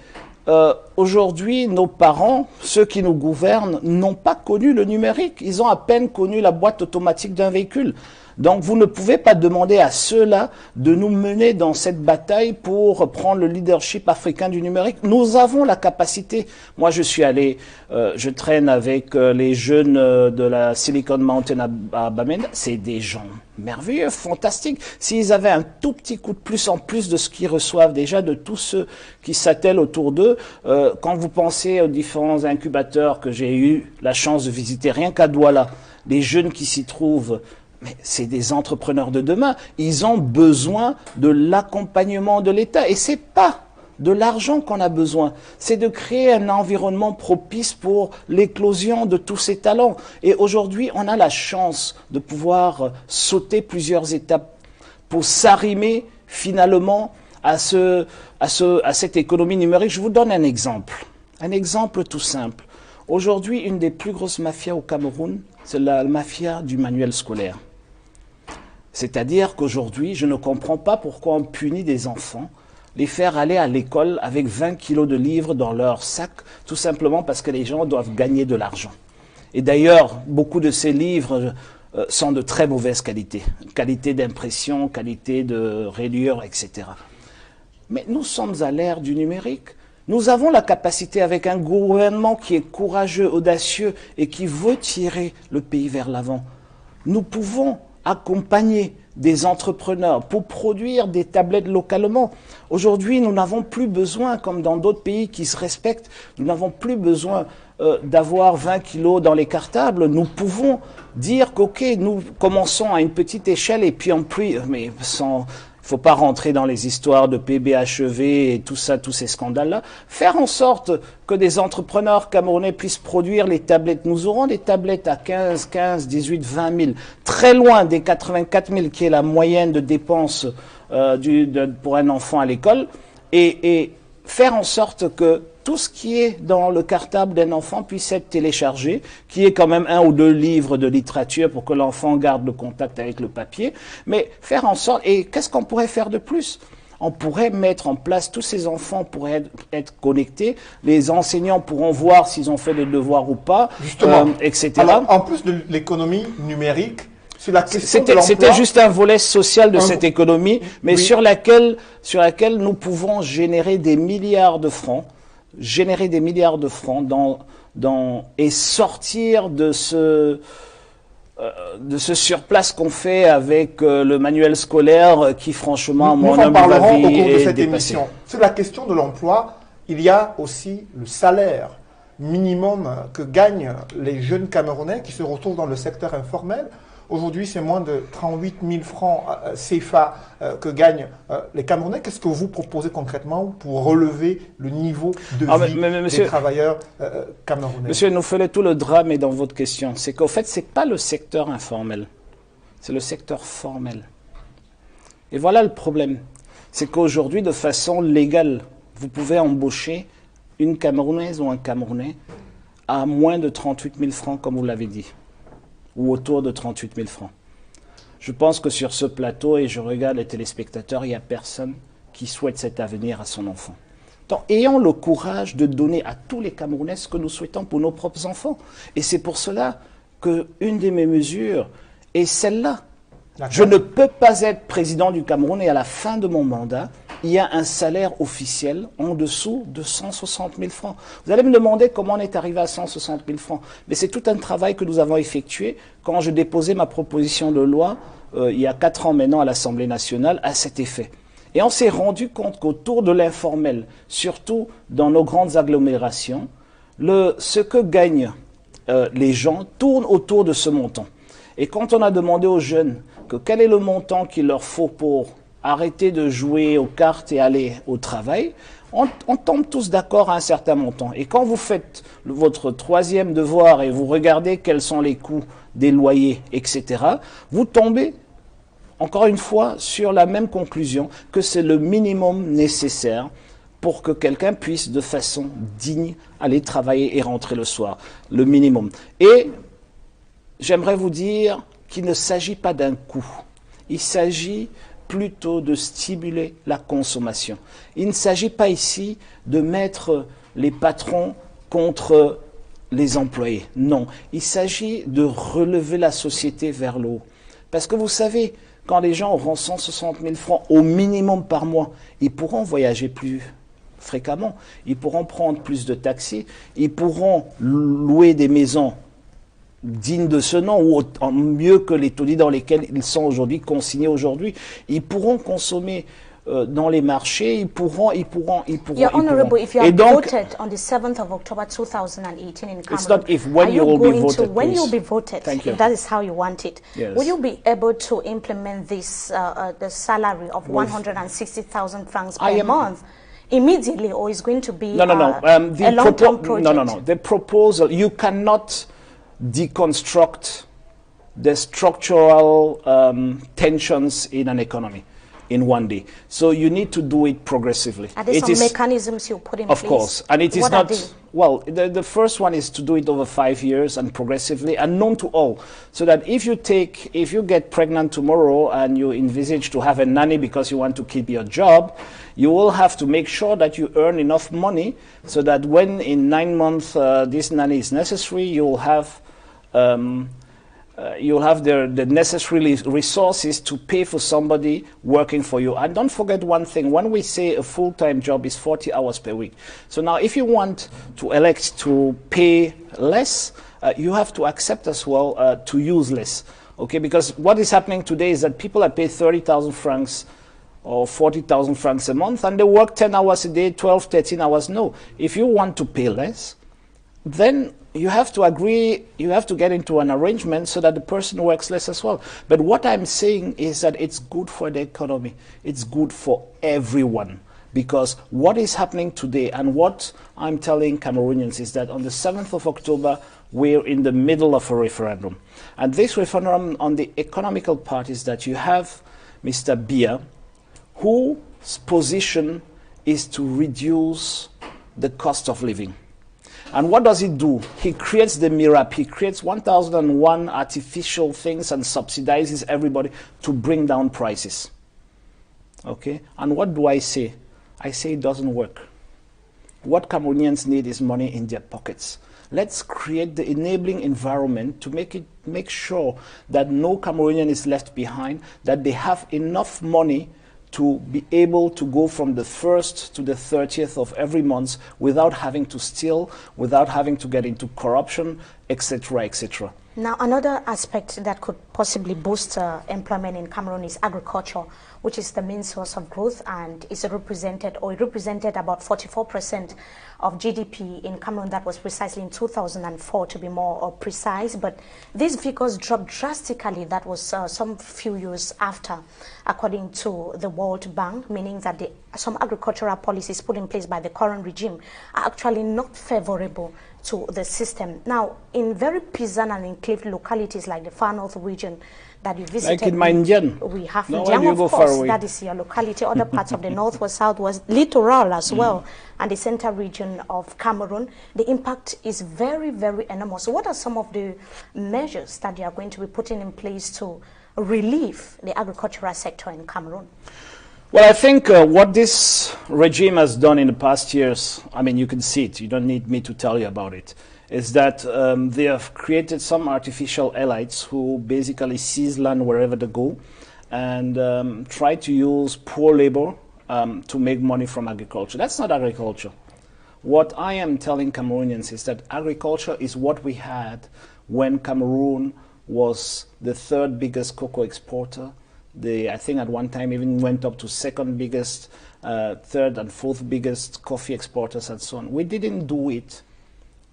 aujourd'hui, nos parents, ceux qui nous gouvernent, n'ont pas connu le numérique. Ils ont à peine connu la boîte automatique d'un véhicule. Donc vous ne pouvez pas demander à ceux-là de nous mener dans cette bataille pour prendre le leadership africain du numérique. Nous avons la capacité. Moi, je suis allé, je traîne avec les jeunes de la Silicon Mountain à Bamenda. C'est des gens merveilleux, fantastiques. S'ils avaient un tout petit coup de plus en plus de ce qu'ils reçoivent déjà, de tous ceux qui s'attellent autour d'eux, quand vous pensez aux différents incubateurs que j'ai eu la chance de visiter, rien qu'à Douala, les jeunes qui s'y trouvent, mais c'est des entrepreneurs de demain. Ils ont besoin de l'accompagnement de l'État. Et c'est pas de l'argent qu'on a besoin. C'est de créer un environnement propice pour l'éclosion de tous ces talents. Et aujourd'hui, on a la chance de pouvoir sauter plusieurs étapes pour s'arrimer finalement à cette économie numérique. Je vous donne un exemple tout simple. Aujourd'hui, une des plus grosses mafias au Cameroun, c'est la mafia du manuel scolaire. C'est-à-dire qu'aujourd'hui, je ne comprends pas pourquoi on punit des enfants, les faire aller à l'école avec 20 kilos de livres dans leur sac, tout simplement parce que les gens doivent gagner de l'argent. Et d'ailleurs, beaucoup de ces livres sont de très mauvaise qualité. Qualité d'impression, qualité de rayure, etc. Mais nous sommes à l'ère du numérique. Nous avons la capacité, avec un gouvernement qui est courageux, audacieux et qui veut tirer le pays vers l'avant. Nous pouvons accompagner des entrepreneurs pour produire des tablettes localement. Aujourd'hui, nous n'avons plus besoin, comme dans d'autres pays qui se respectent, nous n'avons plus besoin d'avoir 20 kilos dans les cartables. Nous pouvons dire qu'ok, nous commençons à une petite échelle et puis mais sans... Il ne faut pas rentrer dans les histoires de PBHEV et tout ça, tous ces scandales-là. Faire en sorte que des entrepreneurs camerounais puissent produire les tablettes. Nous aurons des tablettes à 15, 18, 20 000, très loin des 84 000 qui est la moyenne de dépenses pour un enfant à l'école. Et faire en sorte que tout ce qui est dans le cartable d'un enfant puisse être téléchargé, qui est quand même 1 ou 2 livres de littérature pour que l'enfant garde le contact avec le papier, mais faire en sorte, et qu'est-ce qu'on pourrait faire de plus? On pourrait mettre en place, tous ces enfants pourraient être connectés, les enseignants pourront voir s'ils ont fait les devoirs ou pas, etc. Alors, en plus de l'économie numérique, sur la question de l'emploi... C'était juste un volet social de cette économie, mais oui, sur laquelle nous pouvons générer des milliards de francs, et sortir de ce surplace qu'on fait avec le manuel scolaire qui, franchement, nous en parlerons au cours de cette émission. Sur la question de l'emploi, il y a aussi le salaire minimum que gagnent les jeunes Camerounais qui se retrouvent dans le secteur informel. Aujourd'hui, c'est moins de 38 000 francs CFA que gagnent les Camerounais. Qu'est-ce que vous proposez concrètement pour relever le niveau de vie des travailleurs camerounais? Monsieur, nous faisons tout le drame dans votre question. C'est qu'au fait, ce n'est pas le secteur informel, c'est le secteur formel. Et voilà le problème. C'est qu'aujourd'hui, de façon légale, vous pouvez embaucher une Camerounaise ou un Camerounais à moins de 38 000 francs, comme vous l'avez dit, ou autour de 38 000 francs. Je pense que sur ce plateau, et je regarde les téléspectateurs, il n'y a personne qui souhaite cet avenir à son enfant. Donc, ayons le courage de donner à tous les Camerounais ce que nous souhaitons pour nos propres enfants. Et c'est pour cela qu'une de mes mesures est celle-là. Je ne peux pas être président du Cameroun et à la fin de mon mandat, il y a un salaire officiel en dessous de 160 000 francs. Vous allez me demander comment on est arrivé à 160 000 francs. Mais c'est tout un travail que nous avons effectué quand je déposais ma proposition de loi, il y a 4 ans maintenant à l'Assemblée nationale, à cet effet. Et on s'est rendu compte qu'autour de l'informel, surtout dans nos grandes agglomérations, ce que gagnent les gens tourne autour de ce montant. Et quand on a demandé aux jeunes quel est le montant qu'il leur faut pour arrêter de jouer aux cartes et aller au travail, on tombe tous d'accord à un certain montant. Et quand vous faites votre 3e devoir et vous regardez quels sont les coûts des loyers, etc., vous tombez, encore une fois, sur la même conclusion, que c'est le minimum nécessaire pour que quelqu'un puisse, de façon digne, aller travailler et rentrer le soir. Le minimum. Et j'aimerais vous dire qu'il ne s'agit pas d'un coût. Il s'agit plutôt de stimuler la consommation. Il ne s'agit pas ici de mettre les patrons contre les employés. Non, il s'agit de relever la société vers le haut. Parce que vous savez, quand les gens auront 160 000 francs au minimum par mois, ils pourront voyager plus fréquemment, ils pourront prendre plus de taxis, ils pourront louer des maisons dignes de ce nom ou mieux que les taudis dans lesquels ils sont aujourd'hui, consignés aujourd'hui. Ils pourront consommer dans les marchés, ils pourront. You're honorable, if you are voted on the 7th of October 2018 in Cameroon, it's not if when you will be voted, when please. you'll be voted, Thank you. if that is how you want it, Yes. will you be able to implement this, the salary of 160,000 francs per month immediately, or is going to be No. a long-term project? No. The proposal, you cannot deconstruct the structural tensions in an economy in one day. So you need to do it progressively. Are there some mechanisms you put in place? Of course. And it is What are they? well, the first one is to do it over 5 years and progressively and known to all. So that if you get pregnant tomorrow and you envisage to have a nanny because you want to keep your job, you will have to make sure that you earn enough money so that when in 9 months this nanny is necessary, you'll have the necessary resources to pay for somebody working for you. And don't forget one thing, when we say a full-time job is 40 hours per week. So now if you want to elect to pay less, you have to accept as well to use less. Okay, because what is happening today is that people are paid 30,000 francs or 40,000 francs a month and they work 10 hours a day, 12, 13 hours. No, if you want to pay less, then you have to agree, you have to get into an arrangement so that the person works less as well. But what I'm saying is that it's good for the economy. It's good for everyone. Because what is happening today and what I'm telling Cameroonians is that on the 7th of October, we're in the middle of a referendum. And this referendum on the economical part is that you have Mr. Biya, whose position is to reduce the cost of living. And what does he do? He creates the MIRAP. He creates 1001 artificial things and subsidizes everybody to bring down prices. Okay? And what do I say? I say it doesn't work. What Cameroonians need is money in their pockets. Let's create the enabling environment to make sure that no Cameroonian is left behind, that they have enough money to be able to go from the 1st to the 30th of every month without having to steal, without having to get into corruption, etc., etc. Now, another aspect that could possibly boost employment in Cameroon is agriculture, which is the main source of growth and is represented about 44% of GDP in Cameroon. That was precisely in 2004 to be more precise. But these figures dropped drastically. That was some few years after, according to the World Bank, meaning that some agricultural policies put in place by the current regime are actually not favorable to the system. Now, in very peasant and enclave localities like the far north region that you visited, like in Maindian, we have Maindian, of course, that is your locality. Other parts of the northwest, southwest, littoral as well, and the center region of Cameroon, the impact is very, very enormous. So what are some of the measures that you are going to be putting in place to relieve the agricultural sector in Cameroon? Well, I think what this regime has done in the past years, I mean, you can see it, you don't need me to tell you about it, is that they have created some artificial elites who basically seize land wherever they go and try to use poor labor to make money from agriculture. That's not agriculture. What I am telling Cameroonians is that agriculture is what we had when Cameroon was the 3rd biggest cocoa exporter. I think at one time even went up to 2nd biggest, 3rd and 4th biggest coffee exporters and so on. We didn't do it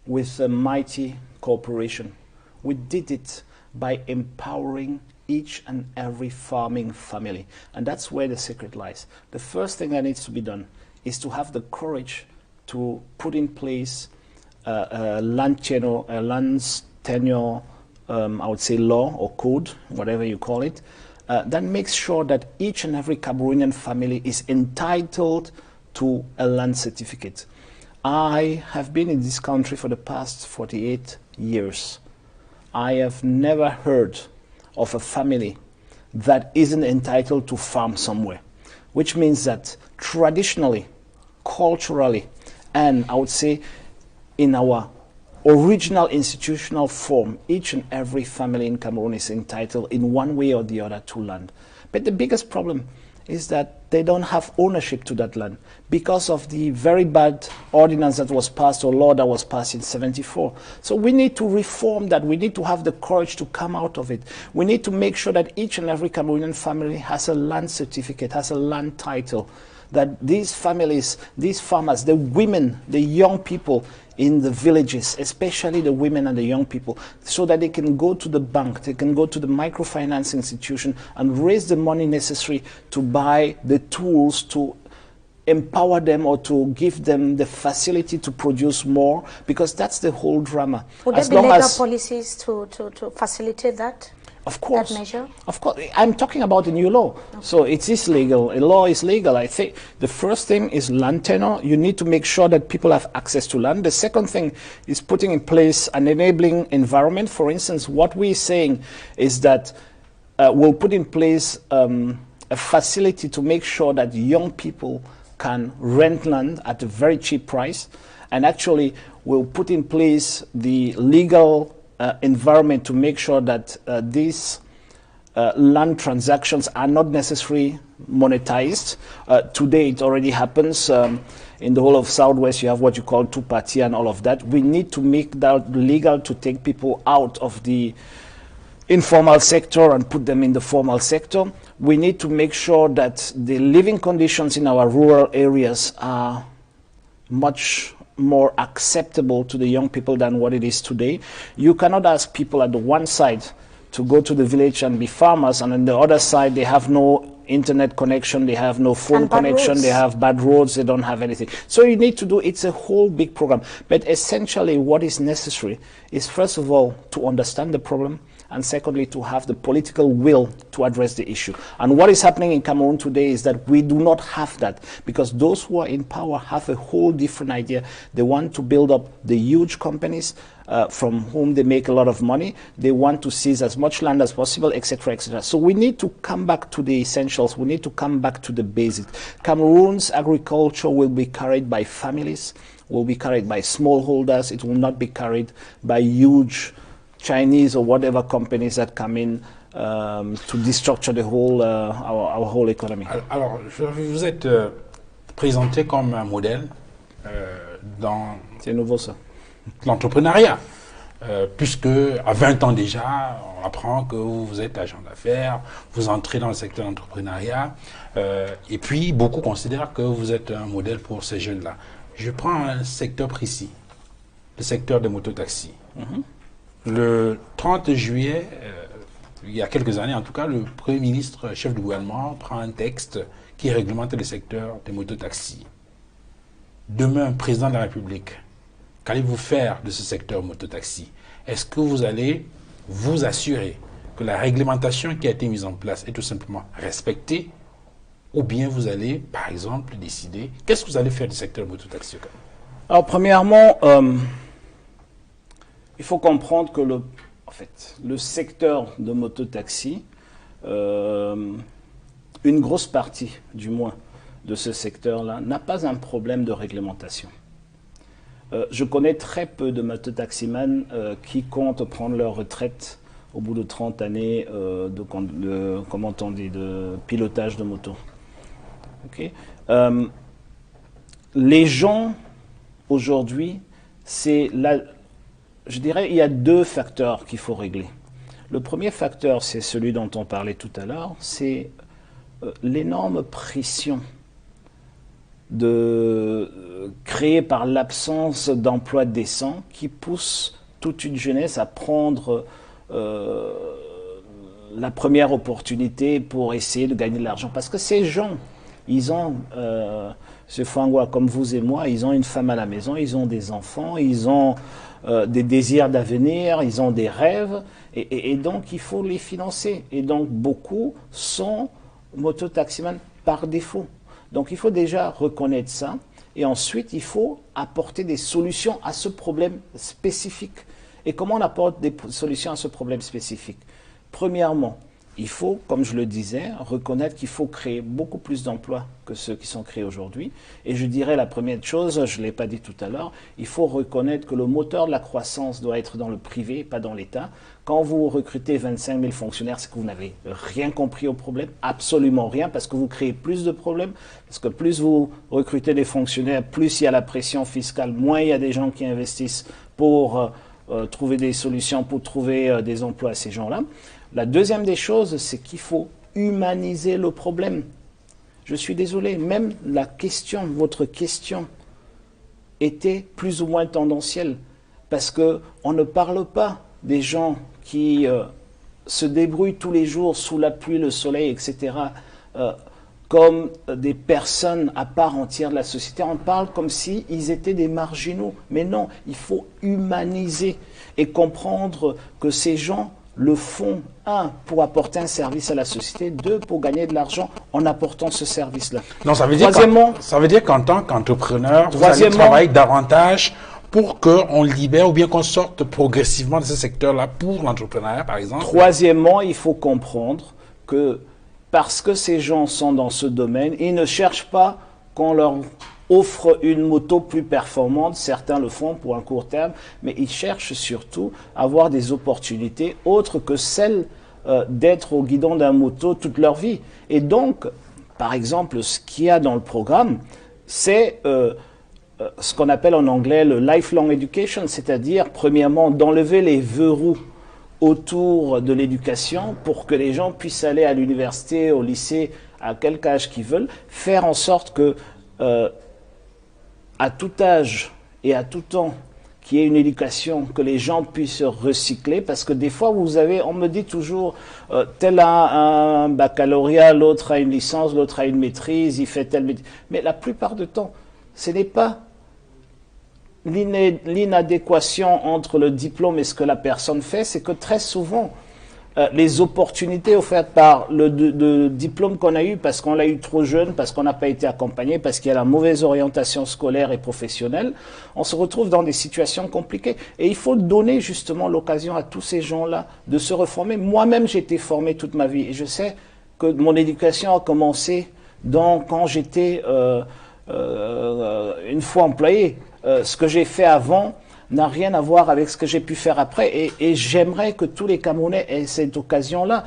with a mighty corporation. We did it by empowering each and every farming family. And that's where the secret lies. The first thing that needs to be done is to have the courage to put in place a land tenure, I would say law or code, whatever you call it, that makes sure that each and every Cameroonian family is entitled to a land certificate. I have been in this country for the past 48 years. I have never heard of a family that isn't entitled to farm somewhere, which means that traditionally, culturally, and I would say in our original institutional form, each and every family in Cameroon is entitled in one way or the other to land. But the biggest problem is that they don't have ownership to that land because of the very bad ordinance that was passed or law that was passed in 74. So we need to reform that. We need to have the courage to come out of it. We need to make sure that each and every Cameroonian family has a land certificate, has a land title, that these families, these farmers, the women, the young people in the villages, especially the women and the young people, so that they can go to the bank, they can go to the microfinance institution and raise the money necessary to buy the tools to empower them or to give them the facility to produce more, because that's the whole drama. Would there be legal policies to facilitate that? Of course. That measure? Of course. I'm talking about a new law. Okay. So it is legal. A law is legal. I think the first thing is land tenure. You need to make sure that people have access to land. The second thing is putting in place an enabling environment. For instance, what we're saying is that we'll put in place a facility to make sure that young people can rent land at a very cheap price. And actually, we'll put in place the legal environment to make sure that these land transactions are not necessarily monetized. Today it already happens. In the whole of Southwest you have what you call two-party and all of that. We need to make that legal to take people out of the informal sector and put them in the formal sector. We need to make sure that the living conditions in our rural areas are much more acceptable to the young people than what it is today. You cannot ask people at the one side to go to the village and be farmers, and on the other side they have no internet connection, they have no phone connection, they have bad roads, they don't have anything. So you need to do, it's a whole big program. But essentially what is necessary is, first of all, to understand the problem, and secondly, to have the political will to address the issue. And what is happening in Cameroon today is that we do not have that, because those who are in power have a whole different idea. They want to build up the huge companies from whom they make a lot of money. They want to seize as much land as possible, etc., etc. So we need to come back to the essentials. We need to come back to the basics. Cameroon's agriculture will be carried by families, will be carried by smallholders. It will not be carried by huge Chinese or whatever companies that come in to destructure the whole, our whole economy. Alors, vous êtes présenté comme un modèle dans nouveau, ça. L'entrepreneuriat, puisque à 20 ans déjà, on apprend que vous êtes agent d'affaires, vous entrez dans le secteur de l'entrepreneuriat, et puis beaucoup considèrent que vous êtes un modèle pour ces jeunes-là. Je prends un secteur précis, le secteur des mototaxis. Le 30 juillet, il y a quelques années en tout cas, le Premier ministre, chef du gouvernement, prend un texte qui réglemente le secteur des mototaxis. Demain, président de la République, qu'allez-vous faire de ce secteur mototaxi? Est-ce que vous allez vous assurer que la réglementation qui a été mise en place est tout simplement respectée, ou bien vous allez, par exemple, décider, qu'est-ce que vous allez faire du secteur mototaxi? Alors, premièrement, il faut comprendre que le secteur de mototaxi, une grosse partie, du moins, de ce secteur-là, n'a pas un problème de réglementation. Je connais très peu de mototaximans qui comptent prendre leur retraite au bout de 30 années comment on dit, de pilotage de moto. Okay? Les gens, aujourd'hui, je dirais il y a deux facteurs qu'il faut régler. Le premier facteur, c'est celui dont on parlait tout à l'heure, c'est l'énorme pression créée par l'absence d'emploi décent qui pousse toute une jeunesse à prendre la première opportunité pour essayer de gagner de l'argent. Parce que ces gens, ils ont, ce Fangwa comme vous et moi, ils ont une femme à la maison, ils ont des enfants, ils ont des désirs d'avenir, ils ont des rêves, et donc il faut les financer. Et donc beaucoup sont mototaximans par défaut. Donc il faut déjà reconnaître ça, et ensuite il faut apporter des solutions à ce problème spécifique. Et comment on apporte des solutions à ce problème spécifique? Premièrement, il faut, comme je le disais, reconnaître qu'il faut créer beaucoup plus d'emplois que ceux qui sont créés aujourd'hui. Et je dirais la première chose, je ne l'ai pas dit tout à l'heure, il faut reconnaître que le moteur de la croissance doit être dans le privé, pas dans l'État. Quand vous recrutez 25 000 fonctionnaires, c'est que vous n'avez rien compris au problème, absolument rien, parce que vous créez plus de problèmes, parce que plus vous recrutez des fonctionnaires, plus il y a la pression fiscale, moins il y a des gens qui investissent pour trouver des solutions, pour trouver des emplois à ces gens-là. La deuxième des choses, c'est qu'il faut humaniser le problème. Je suis désolé, même la question, votre question, était plus ou moins tendancielle. Parce qu'on ne parle pas des gens qui se débrouillent tous les jours sous la pluie, le soleil, etc., comme des personnes à part entière de la société. On parle comme s'ils étaient des marginaux. Mais non, il faut humaniser et comprendre que ces gens le font, un, pour apporter un service à la société, deux, pour gagner de l'argent en apportant ce service-là. Non, ça veut dire qu'en tant qu'entrepreneur, vous allez travailler davantage pour qu'on libère ou bien qu'on sorte progressivement de ce secteur-là pour l'entrepreneuriat, par exemple. Troisièmement, il faut comprendre que parce que ces gens sont dans ce domaine, ils ne cherchent pas qu'on leur offre une moto plus performante, certains le font pour un court terme, mais ils cherchent surtout à avoir des opportunités autres que celles d'être au guidon d'un moto toute leur vie. Et donc, par exemple, ce qu'il y a dans le programme, c'est ce qu'on appelle en anglais le lifelong education, c'est-à-dire, premièrement, d'enlever les verrous autour de l'éducation pour que les gens puissent aller à l'université, au lycée, à quel âge qu'ils veulent, faire en sorte que à tout âge et à tout temps, qu'il y ait une éducation, que les gens puissent recycler, parce que des fois, on me dit toujours, tel a un baccalauréat, l'autre a une licence, l'autre a une maîtrise, il fait tel métier. Mais la plupart du temps, ce n'est pas l'inadéquation entre le diplôme et ce que la personne fait, c'est que très souvent, les opportunités offertes par le diplôme qu'on a eu, parce qu'on l'a eu trop jeune, parce qu'on n'a pas été accompagné, parce qu'il y a la mauvaise orientation scolaire et professionnelle, on se retrouve dans des situations compliquées. Et il faut donner justement l'occasion à tous ces gens-là de se reformer. Moi-même, j'ai été formé toute ma vie et je sais que mon éducation a commencé quand j'étais une fois employé. Ce que j'ai fait avant n'a rien à voir avec ce que j'ai pu faire après. Et j'aimerais que tous les Camerounais aient cette occasion-là.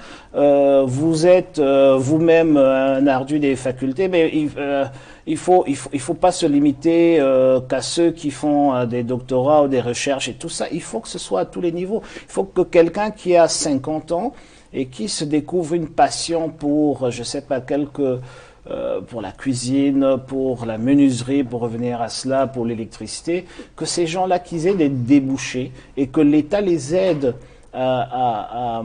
Vous êtes vous-même un ardu des facultés, mais il faut pas se limiter qu'à ceux qui font des doctorats ou des recherches et tout ça. Il faut que ce soit à tous les niveaux. Il faut que quelqu'un qui a 50 ans et qui se découvre une passion pour, je sais pas, pour la cuisine, pour la menuiserie, pour revenir à cela, pour l'électricité, que ces gens-là qu'ils aient des débouchés et que l'État les aide à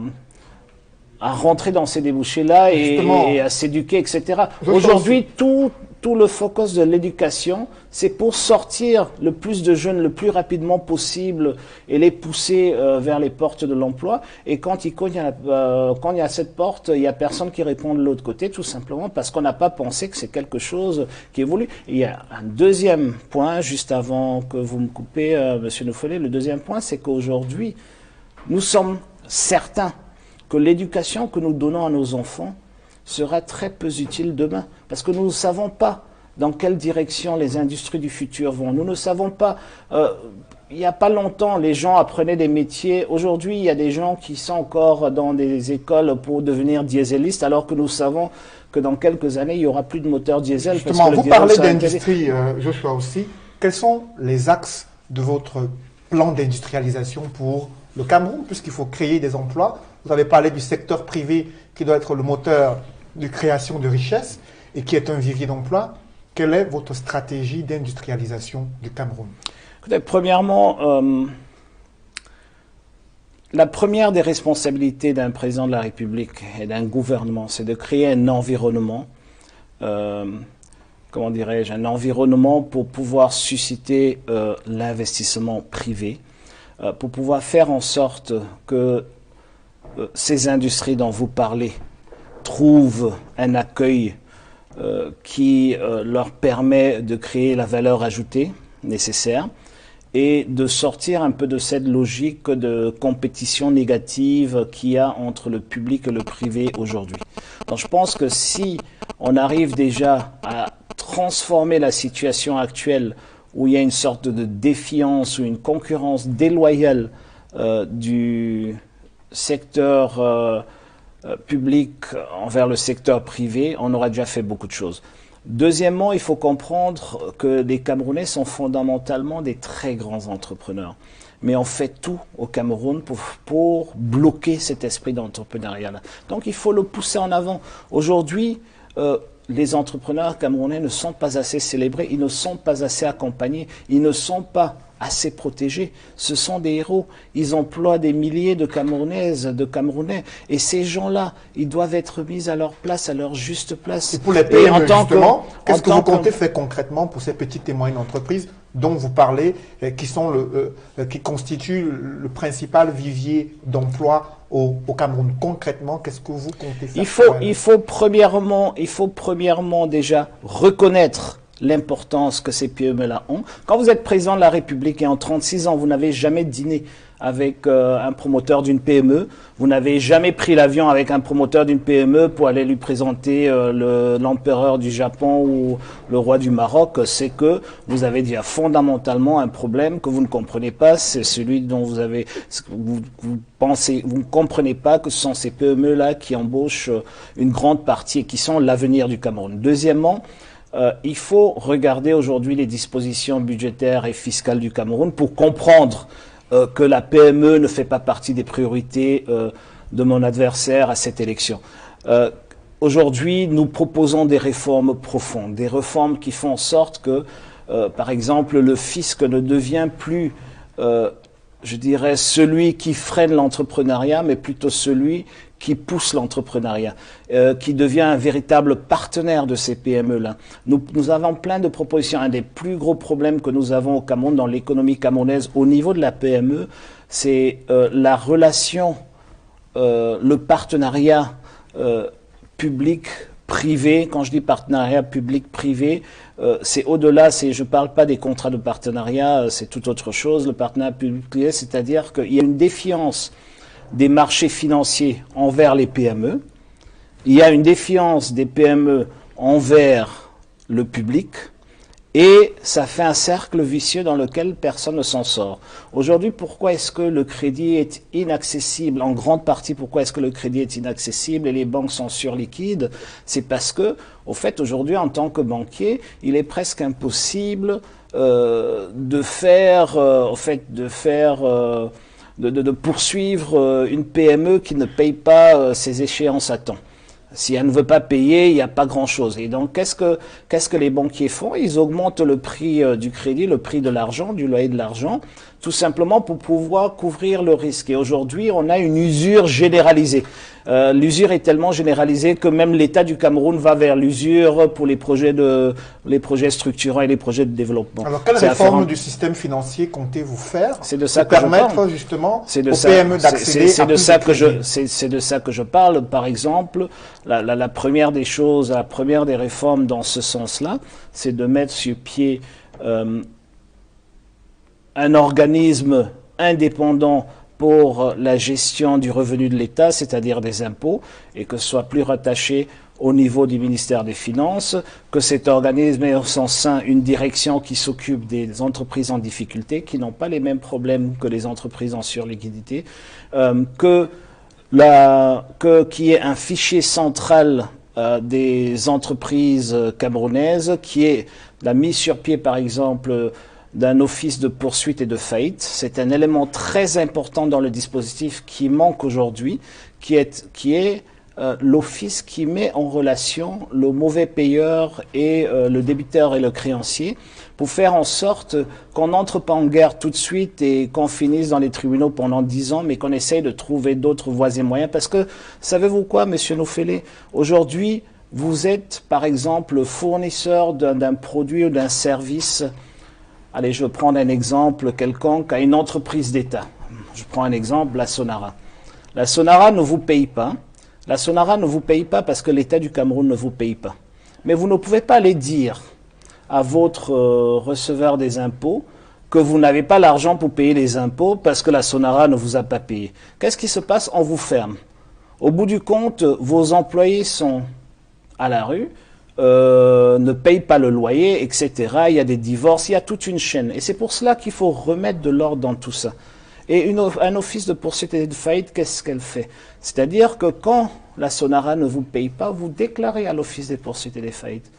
rentrer dans ces débouchés-là et à s'éduquer, etc. Aujourd'hui, tout le focus de l'éducation, c'est pour sortir le plus de jeunes le plus rapidement possible et les pousser vers les portes de l'emploi. Et quand il y a cette porte, il n'y a personne qui répond de l'autre côté, tout simplement parce qu'on n'a pas pensé que c'est quelque chose qui évolue. Et il y a un deuxième point, juste avant que vous me coupez, Monsieur Noufolé, le deuxième point, c'est qu'aujourd'hui, nous sommes certains que l'éducation que nous donnons à nos enfants sera très peu utile demain, parce que nous ne savons pas dans quelle direction les industries du futur vont. Nous ne savons pas. Il n'y a pas longtemps, les gens apprenaient des métiers. Aujourd'hui, il y a des gens qui sont encore dans des écoles pour devenir dieselistes, alors que nous savons que dans quelques années, il n'y aura plus de moteur diesel. Justement, vous parlez d'industrie, Joshua aussi. Quels sont les axes de votre plan d'industrialisation pour le Cameroun, puisqu'il faut créer des emplois? Vous avez parlé du secteur privé qui doit être le moteur de création de richesses et qui est un vivier d'emploi. Quelle est votre stratégie d'industrialisation du Cameroun? Écoutez, premièrement, la première des responsabilités d'un président de la République et d'un gouvernement, c'est de créer un environnement, comment dirais-je, un environnement pour pouvoir susciter l'investissement privé, pour pouvoir faire en sorte que ces industries dont vous parlez trouvent un accueil qui leur permet de créer la valeur ajoutée nécessaire et de sortir un peu de cette logique de compétition négative qu'il y a entre le public et le privé aujourd'hui. Donc je pense que si on arrive déjà à transformer la situation actuelle où il y a une sorte de défiance ou une concurrence déloyale du secteur public envers le secteur privé, on aura déjà fait beaucoup de choses. Deuxièmement, il faut comprendre que les Camerounais sont fondamentalement des très grands entrepreneurs. Mais on fait tout au Cameroun pour bloquer cet esprit d'entrepreneuriat-là. Donc il faut le pousser en avant. Aujourd'hui, les entrepreneurs camerounais ne sont pas assez célébrés, ils ne sont pas assez accompagnés, ils ne sont pas assez protégés. Ce sont des héros. Ils emploient des milliers de Camerounaises, de Camerounais. Et ces gens-là, ils doivent être mis à leur place, à leur juste place. Et pour les PME, justement, qu'est-ce que vous comptez faire concrètement pour ces petites et moyennes entreprises dont vous parlez, qui constituent le principal vivier d'emploi au Cameroun? Concrètement, qu'est-ce que vous comptez faire? Il faut premièrement déjà reconnaître l'importance que ces PME-là ont. Quand vous êtes président de la République et en 36 ans, vous n'avez jamais dîné avec un promoteur d'une PME, vous n'avez jamais pris l'avion avec un promoteur d'une PME pour aller lui présenter l'empereur du Japon ou le roi du Maroc, c'est que vous avez déjà fondamentalement un problème que vous ne comprenez pas, c'est celui dont vous ne comprenez pas que ce sont ces PME-là qui embauchent une grande partie et qui sont l'avenir du Cameroun. Deuxièmement, il faut regarder aujourd'hui les dispositions budgétaires et fiscales du Cameroun pour comprendre que la PME ne fait pas partie des priorités de mon adversaire à cette élection. Aujourd'hui, nous proposons des réformes profondes, des réformes qui font en sorte que, par exemple, le fisc ne devient plus, je dirais, celui qui freine l'entrepreneuriat, mais plutôt celui qui pousse l'entrepreneuriat, qui devient un véritable partenaire de ces PME-là. Nous avons plein de propositions. Un des plus gros problèmes que nous avons au Cameroun, dans l'économie camerounaise, au niveau de la PME, c'est la relation, le partenariat public-privé. Quand je dis partenariat public-privé, c'est au-delà, je ne parle pas des contrats de partenariat, c'est tout autre chose. Le partenariat public-privé, c'est-à-dire qu'il y a une défiance des marchés financiers envers les PME, il y a une défiance des PME envers le public, et ça fait un cercle vicieux dans lequel personne ne s'en sort. Aujourd'hui, pourquoi est-ce que le crédit est inaccessible? En grande partie, pourquoi est-ce que le crédit est inaccessible et les banques sont surliquides? C'est parce que, au fait, aujourd'hui, en tant que banquier, il est presque impossible de poursuivre une PME qui ne paye pas ses échéances à temps. Si elle ne veut pas payer, il n'y a pas grand-chose. Et donc, qu'est-ce que les banquiers font? Ils augmentent le prix du crédit, le prix de l'argent, du loyer de l'argent, tout simplement pour pouvoir couvrir le risque. Et aujourd'hui, on a une usure généralisée. L'usure est tellement généralisée que même l'État du Cameroun va vers l'usure pour les projets structurants et les projets de développement. Alors, quelle réforme du système financier comptez-vous faire pour permettre justement aux PME d'accéder à plus de crédit? C'est de ça que je parle. Par exemple, la première des choses, la première des réformes dans ce sens-là, c'est de mettre sur pied un organisme indépendant pour la gestion du revenu de l'État, c'est-à-dire des impôts, et que ce soit plus rattaché au niveau du ministère des Finances, que cet organisme ait en son sein une direction qui s'occupe des entreprises en difficulté, qui n'ont pas les mêmes problèmes que les entreprises en surliquidité, qu'il y ait un fichier central des entreprises camerounaises, qui est la mise sur pied, par exemple, d'un office de poursuite et de faillite. C'est un élément très important dans le dispositif qui manque aujourd'hui, qui est l'office qui met en relation le mauvais payeur et le débiteur et le créancier, pour faire en sorte qu'on n'entre pas en guerre tout de suite et qu'on finisse dans les tribunaux pendant 10 ans, mais qu'on essaye de trouver d'autres voies et moyens. Parce que, savez-vous quoi, monsieur Nofélé, aujourd'hui, vous êtes, par exemple, fournisseur d'un produit ou d'un service. Allez, je vais prendre un exemple quelconque à une entreprise d'État. Je prends un exemple, la Sonara. La Sonara ne vous paye pas. La Sonara ne vous paye pas parce que l'État du Cameroun ne vous paye pas. Mais vous ne pouvez pas aller dire à votre receveur des impôts, que vous n'avez pas l'argent pour payer les impôts parce que la Sonara ne vous a pas payé. Qu'est-ce qui se passe? On vous ferme. Au bout du compte, vos employés sont à la rue, ne payent pas le loyer, etc. Il y a des divorces, il y a toute une chaîne. Et c'est pour cela qu'il faut remettre de l'ordre dans tout ça. Et un office de poursuite et de faillite, qu'est-ce qu'elle fait? C'est-à-dire que quand la Sonara ne vous paye pas, vous déclarez à l'office des poursuites et des faillites.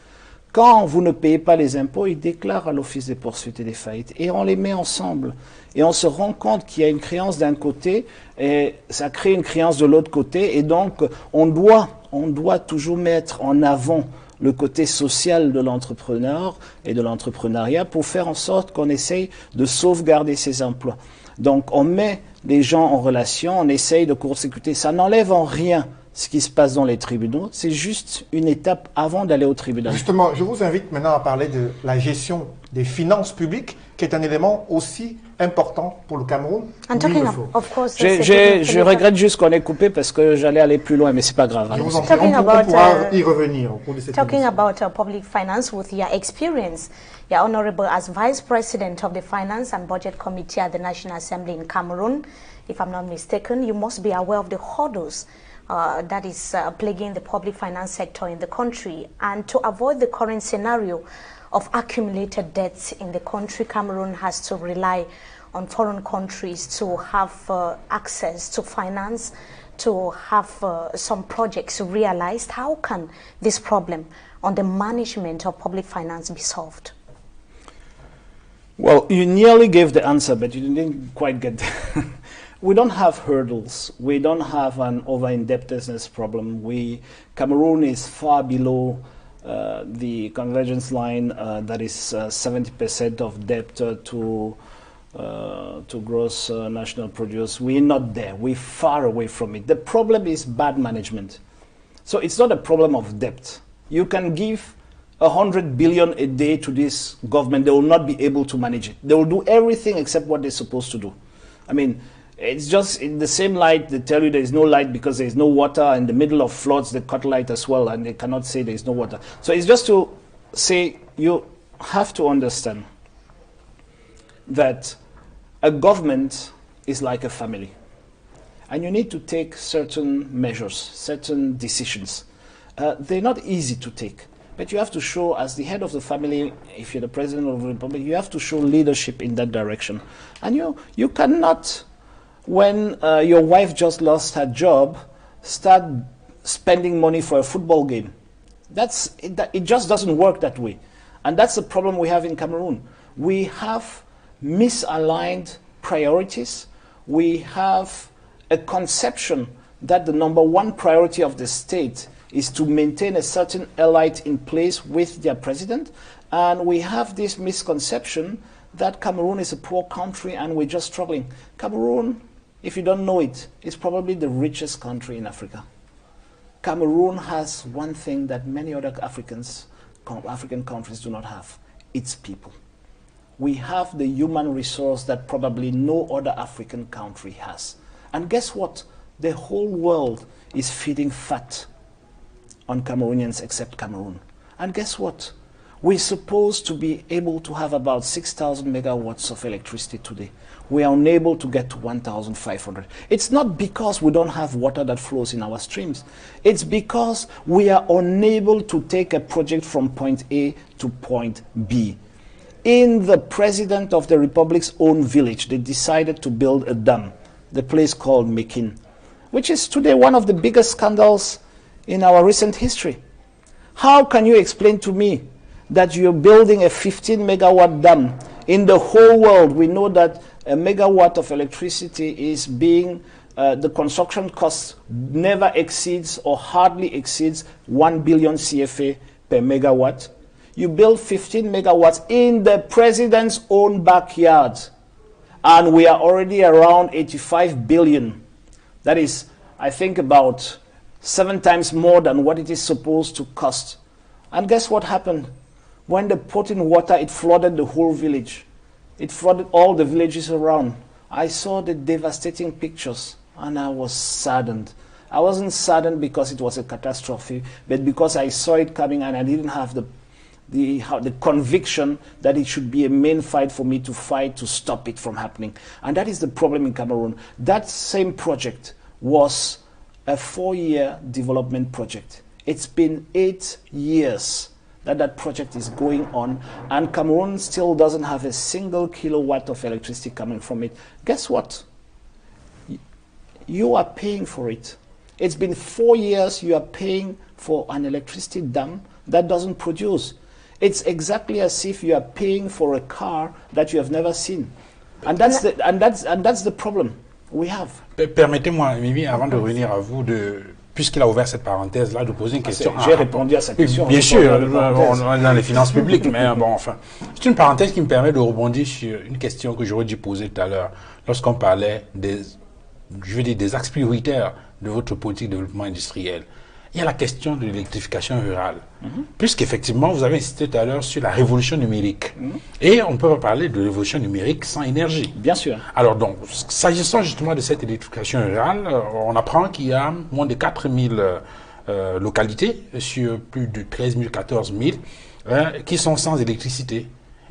Quand vous ne payez pas les impôts, ils déclarent à l'office des poursuites et des faillites. Et on les met ensemble. Et on se rend compte qu'il y a une créance d'un côté et ça crée une créance de l'autre côté. Et donc, on doit toujours mettre en avant le côté social de l'entrepreneur et de l'entrepreneuriat pour faire en sorte qu'on essaye de sauvegarder ces emplois. Donc, on met les gens en relation, on essaye de court-circuiter. Ça n'enlève en rien ce qui se passe dans les tribunaux, c'est juste une étape avant d'aller au tribunal. Justement, je vous invite maintenant à parler de la gestion des finances publiques, qui est un élément aussi important pour le Cameroun. Je regrette juste qu'on ait coupé parce que j'allais aller plus loin, mais c'est pas grave. Je vous en prie, on pourra y revenir au cours de cette Talking about public finance with your experience, you're honorable as Vice President of the Finance and Budget Committee at the National Assembly in Cameroon. If I'm not mistaken, you must be aware of the hurdles that is plaguing the public finance sector in the country. And to avoid the current scenario of accumulated debts in the country, Cameroon has to rely on foreign countries to have access to finance, to have some projects realized. How can this problem on the management of public finance be solved? Well, you nearly gave the answer, but you didn't quite get there. We don't have hurdles. We don't have an over-indebtedness problem. Cameroon is far below the convergence line that is 70% of debt to gross national produce. We're not there. We're far away from it. The problem is bad management. So it's not a problem of debt. You can give 100 billion a day to this government. They will not be able to manage it. They will do everything except what they're supposed to do. I mean, it's just in the same light. They tell you there is no light because there is no water. In the middle of floods, they cut light as well, and they cannot say there is no water. So it's just to say you have to understand that a government is like a family. And you need to take certain measures, certain decisions. They're not easy to take. But you have to show, as the head of the family, if you're the president of the republic, you have to show leadership in that direction. And you cannot, when your wife just lost her job, start spending money for a football game. It just doesn't work that way. And that's the problem we have in Cameroon. We have misaligned priorities. We have a conception that the number one priority of the state is to maintain a certain elite in place with their president. And we have this misconception that Cameroon is a poor country and we're just struggling. Cameroon, if you don't know it, is probably the richest country in Africa. Cameroon has one thing that many other African countries do not have. It's people. We have the human resource that probably no other African country has. And guess what? The whole world is feeding fat on Cameroonians except Cameroon. And guess what? We're supposed to be able to have about 6,000 megawatts of electricity today. We are unable to get to 1,500. It's not because we don't have water that flows in our streams. It's because we are unable to take a project from point A to point B. In the president of the republic's own village, they decided to build a dam, the place called Mekin, which is today one of the biggest scandals in our recent history. How can you explain to me that you're building a 15 megawatt dam? In the whole world, we know that a megawatt of electricity is being, the construction cost never exceeds or hardly exceeds 1 billion CFA per megawatt. You build 15 megawatts in the president's own backyard, and we are already around 85 billion. That is, I think, about 7 times more than what it is supposed to cost. And guess what happened? When they put in water, it flooded the whole village. It flooded all the villages around. I saw the devastating pictures, and I was saddened. I wasn't saddened because it was a catastrophe, but because I saw it coming and I didn't have the conviction that it should be a main fight for me to fight to stop it from happening. And that is the problem in Cameroon. That same project was a 4-year development project. It's been 8 years that project is going on, and Cameroon still doesn't have a single kilowatt of electricity coming from it. Guess what? You are paying for it. It's been 4 years you are paying for an electricity dam that doesn't produce. It's exactly as if you are paying for a car that you have never seen. And that's the problem we have. Permettez-moi, Mimi, avant de revenir à vous, puisqu'il a ouvert cette parenthèse-là, de poser une question. J'ai répondu à sa question. Bien sûr, on est dans les finances publiques, mais bon, enfin. C'est une parenthèse qui me permet de rebondir sur une question que j'aurais dû poser tout à l'heure, lorsqu'on parlait des axes prioritaires de votre politique de développement industriel. Il y a la question de l'électrification rurale. Puisqu'effectivement, vous avez insisté tout à l'heure sur la révolution numérique. Et on ne peut pas parler de révolution numérique sans énergie. Bien sûr. Alors donc, s'agissant justement de cette électrification rurale, on apprend qu'il y a moins de 4000 localités sur plus de 13 000, 14 000 qui sont sans électricité.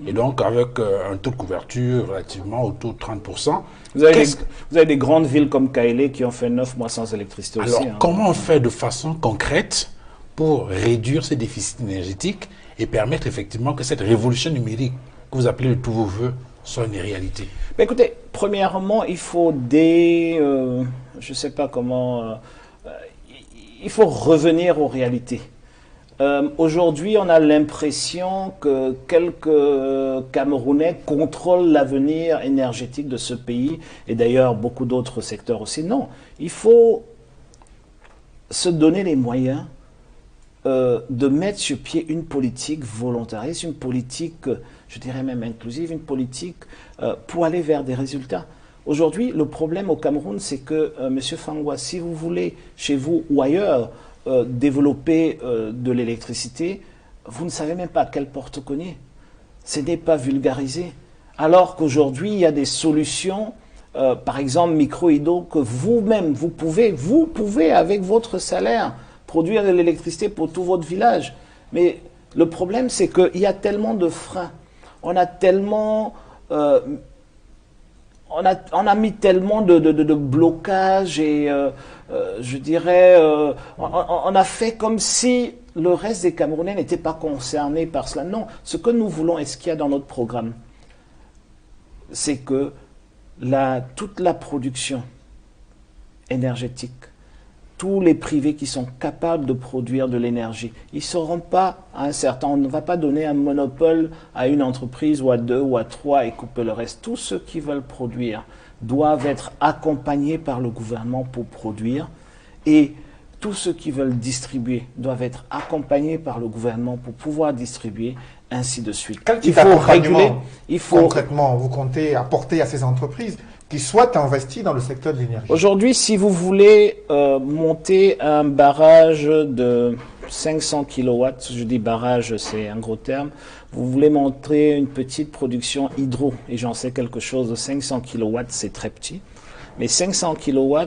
Et donc, avec un taux de couverture relativement autour de 30%. Vous avez des grandes villes comme Kaélé qui ont fait 9 mois sans électricité aussi. Alors, comment on fait de façon concrète pour réduire ces déficits énergétiques et permettre effectivement que cette révolution numérique que vous appelez de tous vos voeux soit une réalité? Mais écoutez, premièrement, il faut je ne sais pas comment... il faut revenir aux réalités. Aujourd'hui, on a l'impression que quelques Camerounais contrôlent l'avenir énergétique de ce pays, et d'ailleurs beaucoup d'autres secteurs aussi. Non, il faut se donner les moyens de mettre sur pied une politique volontariste, une politique, je dirais même inclusive, une politique pour aller vers des résultats. Aujourd'hui, le problème au Cameroun, c'est que, M. Fangwa, si vous voulez, chez vous ou ailleurs, développer de l'électricité, vous ne savez même pas à quelle porte cogner. Ce n'est pas vulgarisé. Alors qu'aujourd'hui, il y a des solutions, par exemple micro-hydro, que vous-même, vous pouvez avec votre salaire produire de l'électricité pour tout votre village. Mais le problème, c'est qu'il y a tellement de freins. On a tellement... on a mis tellement de blocages et je dirais, on a fait comme si le reste des Camerounais n'étaient pas concernés par cela. Non, ce que nous voulons et ce qu'il y a dans notre programme, c'est que toute la production énergétique, tous les privés qui sont capables de produire de l'énergie, ils ne seront pas à un certain... On ne va pas donner un monopole à une entreprise ou à 2 ou à 3 et couper le reste. Tous ceux qui veulent produire doivent être accompagnés par le gouvernement pour produire, et tous ceux qui veulent distribuer doivent être accompagnés par le gouvernement pour pouvoir distribuer, ainsi de suite. Il faut réguler. Concrètement, vous comptez apporter à ces entreprises qui souhaitent investir dans le secteur de l'énergie? Aujourd'hui, si vous voulez monter un barrage de 500 kW, je dis barrage, c'est un gros terme, vous voulez monter une petite production hydro, et j'en sais quelque chose, de 500 kW, c'est très petit. Mais 500 kW,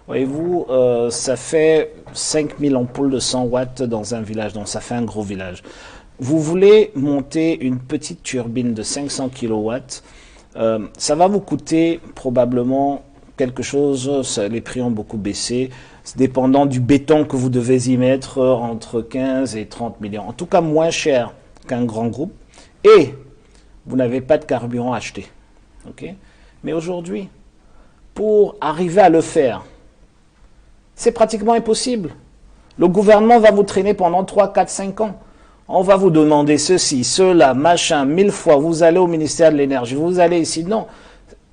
voyez-vous, ça fait 5000 ampoules de 100 watts dans un village, donc ça fait un gros village. Vous voulez monter une petite turbine de 500 kW, ça va vous coûter probablement quelque chose, les prix ont beaucoup baissé, dépendant du béton que vous devez y mettre, entre 15 et 30 millions. En tout cas, moins cher qu'un grand groupe. Et vous n'avez pas de carburant acheté. Okay? Mais aujourd'hui, pour arriver à le faire, c'est pratiquement impossible. Le gouvernement va vous traîner pendant 3, 4, 5 ans. On va vous demander ceci, cela, machin, 1000 fois. Vous allez au ministère de l'Énergie, vous allez ici. Non.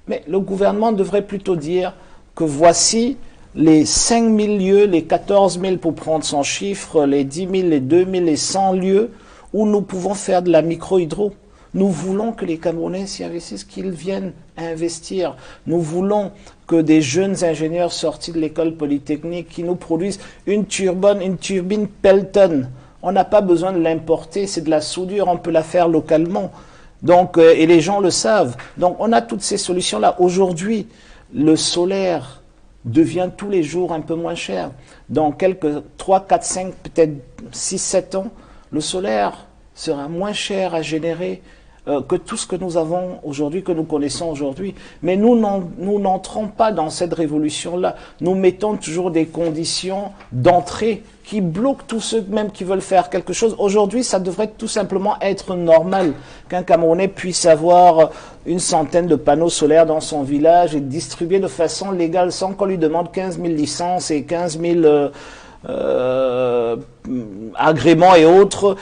Mais le gouvernement devrait plutôt dire que voici les 5000 lieux, les 14 000 pour prendre son chiffre, les 10 000, les 2000, les 100 lieux où nous pouvons faire de la micro-hydro. Nous voulons que les Camerounais s'y investissent, qu'ils viennent investir. Nous voulons que des jeunes ingénieurs sortis de l'école polytechnique qui nous produisent une turbine Pelton. On n'a pas besoin de l'importer, c'est de la soudure, on peut la faire localement. Donc, et les gens le savent. Donc on a toutes ces solutions-là. Aujourd'hui, le solaire devient tous les jours un peu moins cher. Dans quelques 3, 4, 5, peut-être 6, 7 ans, le solaire sera moins cher à générer que tout ce que nous avons aujourd'hui, que nous connaissons aujourd'hui. Mais nous n'entrons pas dans cette révolution-là. Nous mettons toujours des conditions d'entrée qui bloquent tous ceux même qui veulent faire quelque chose. Aujourd'hui, ça devrait tout simplement être normal qu'un Camerounais puisse avoir une centaine de panneaux solaires dans son village et distribuer de façon légale sans qu'on lui demande 15 000 licences et 15 000 agréments et autres,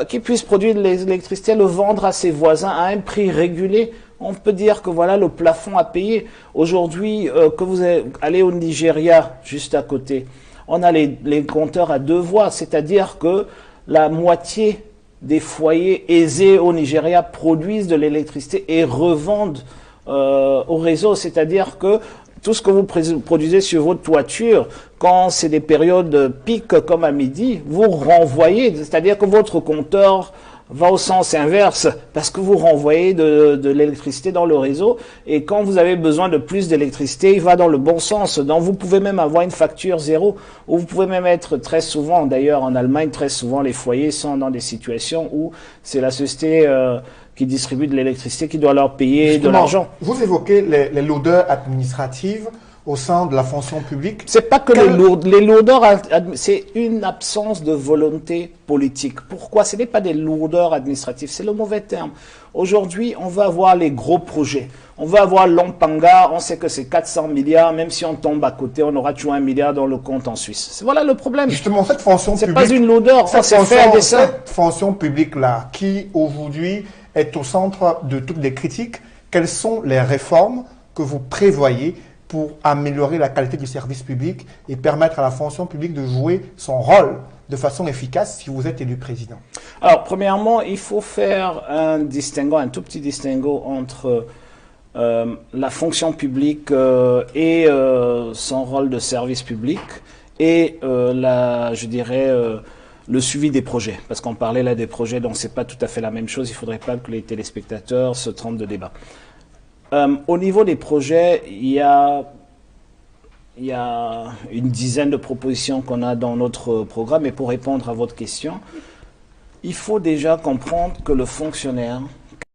qui puisse produire de l'électricité, le vendre à ses voisins à un prix régulé. On peut dire que voilà le plafond à payer. Aujourd'hui, que vous allez au Nigeria, juste à côté, on a les compteurs à 2 voies, c'est-à-dire que la moitié des foyers aisés au Nigeria produisent de l'électricité et revendent au réseau, c'est-à-dire que tout ce que vous produisez sur votre toiture, quand c'est des périodes piques comme à midi, vous renvoyez, c'est-à-dire que votre compteur va au sens inverse parce que vous renvoyez de l'électricité dans le réseau et quand vous avez besoin de plus d'électricité, il va dans le bon sens. Donc vous pouvez même avoir une facture zéro ou vous pouvez même être très souvent, d'ailleurs en Allemagne, très souvent les foyers sont dans des situations où c'est la société qui distribue de l'électricité qui doit leur payer justement, de l'argent. Vous évoquez les lourdeurs administratives au sein de la fonction publique. C'est pas que les lourdeurs, c'est une absence de volonté politique. Pourquoi? Ce n'est pas des lourdeurs administratives, c'est le mauvais terme. Aujourd'hui, on va avoir les gros projets. On va avoir Lompanga, on sait que c'est 400 milliards, même si on tombe à côté, on aura toujours 1 milliard dans le compte en Suisse. Voilà le problème. Justement, cette fonction publique... C'est pas une lourdeur, c'est fait à dessein. Cette fonction publique-là, qui aujourd'hui est au centre de toutes les critiques, quelles sont les réformes que vous prévoyez pour améliorer la qualité du service public et permettre à la fonction publique de jouer son rôle de façon efficace si vous êtes élu président? Alors, premièrement, il faut faire un distinguo, un tout petit distinguo entre la fonction publique et son rôle de service public et je dirais, le suivi des projets. Parce qu'on parlait là des projets, donc c'est pas tout à fait la même chose. Il ne faudrait pas que les téléspectateurs se trompent de débat. Au niveau des projets, il y a une dizaine de propositions qu'on a dans notre programme. Et pour répondre à votre question, il faut déjà comprendre que le fonctionnaire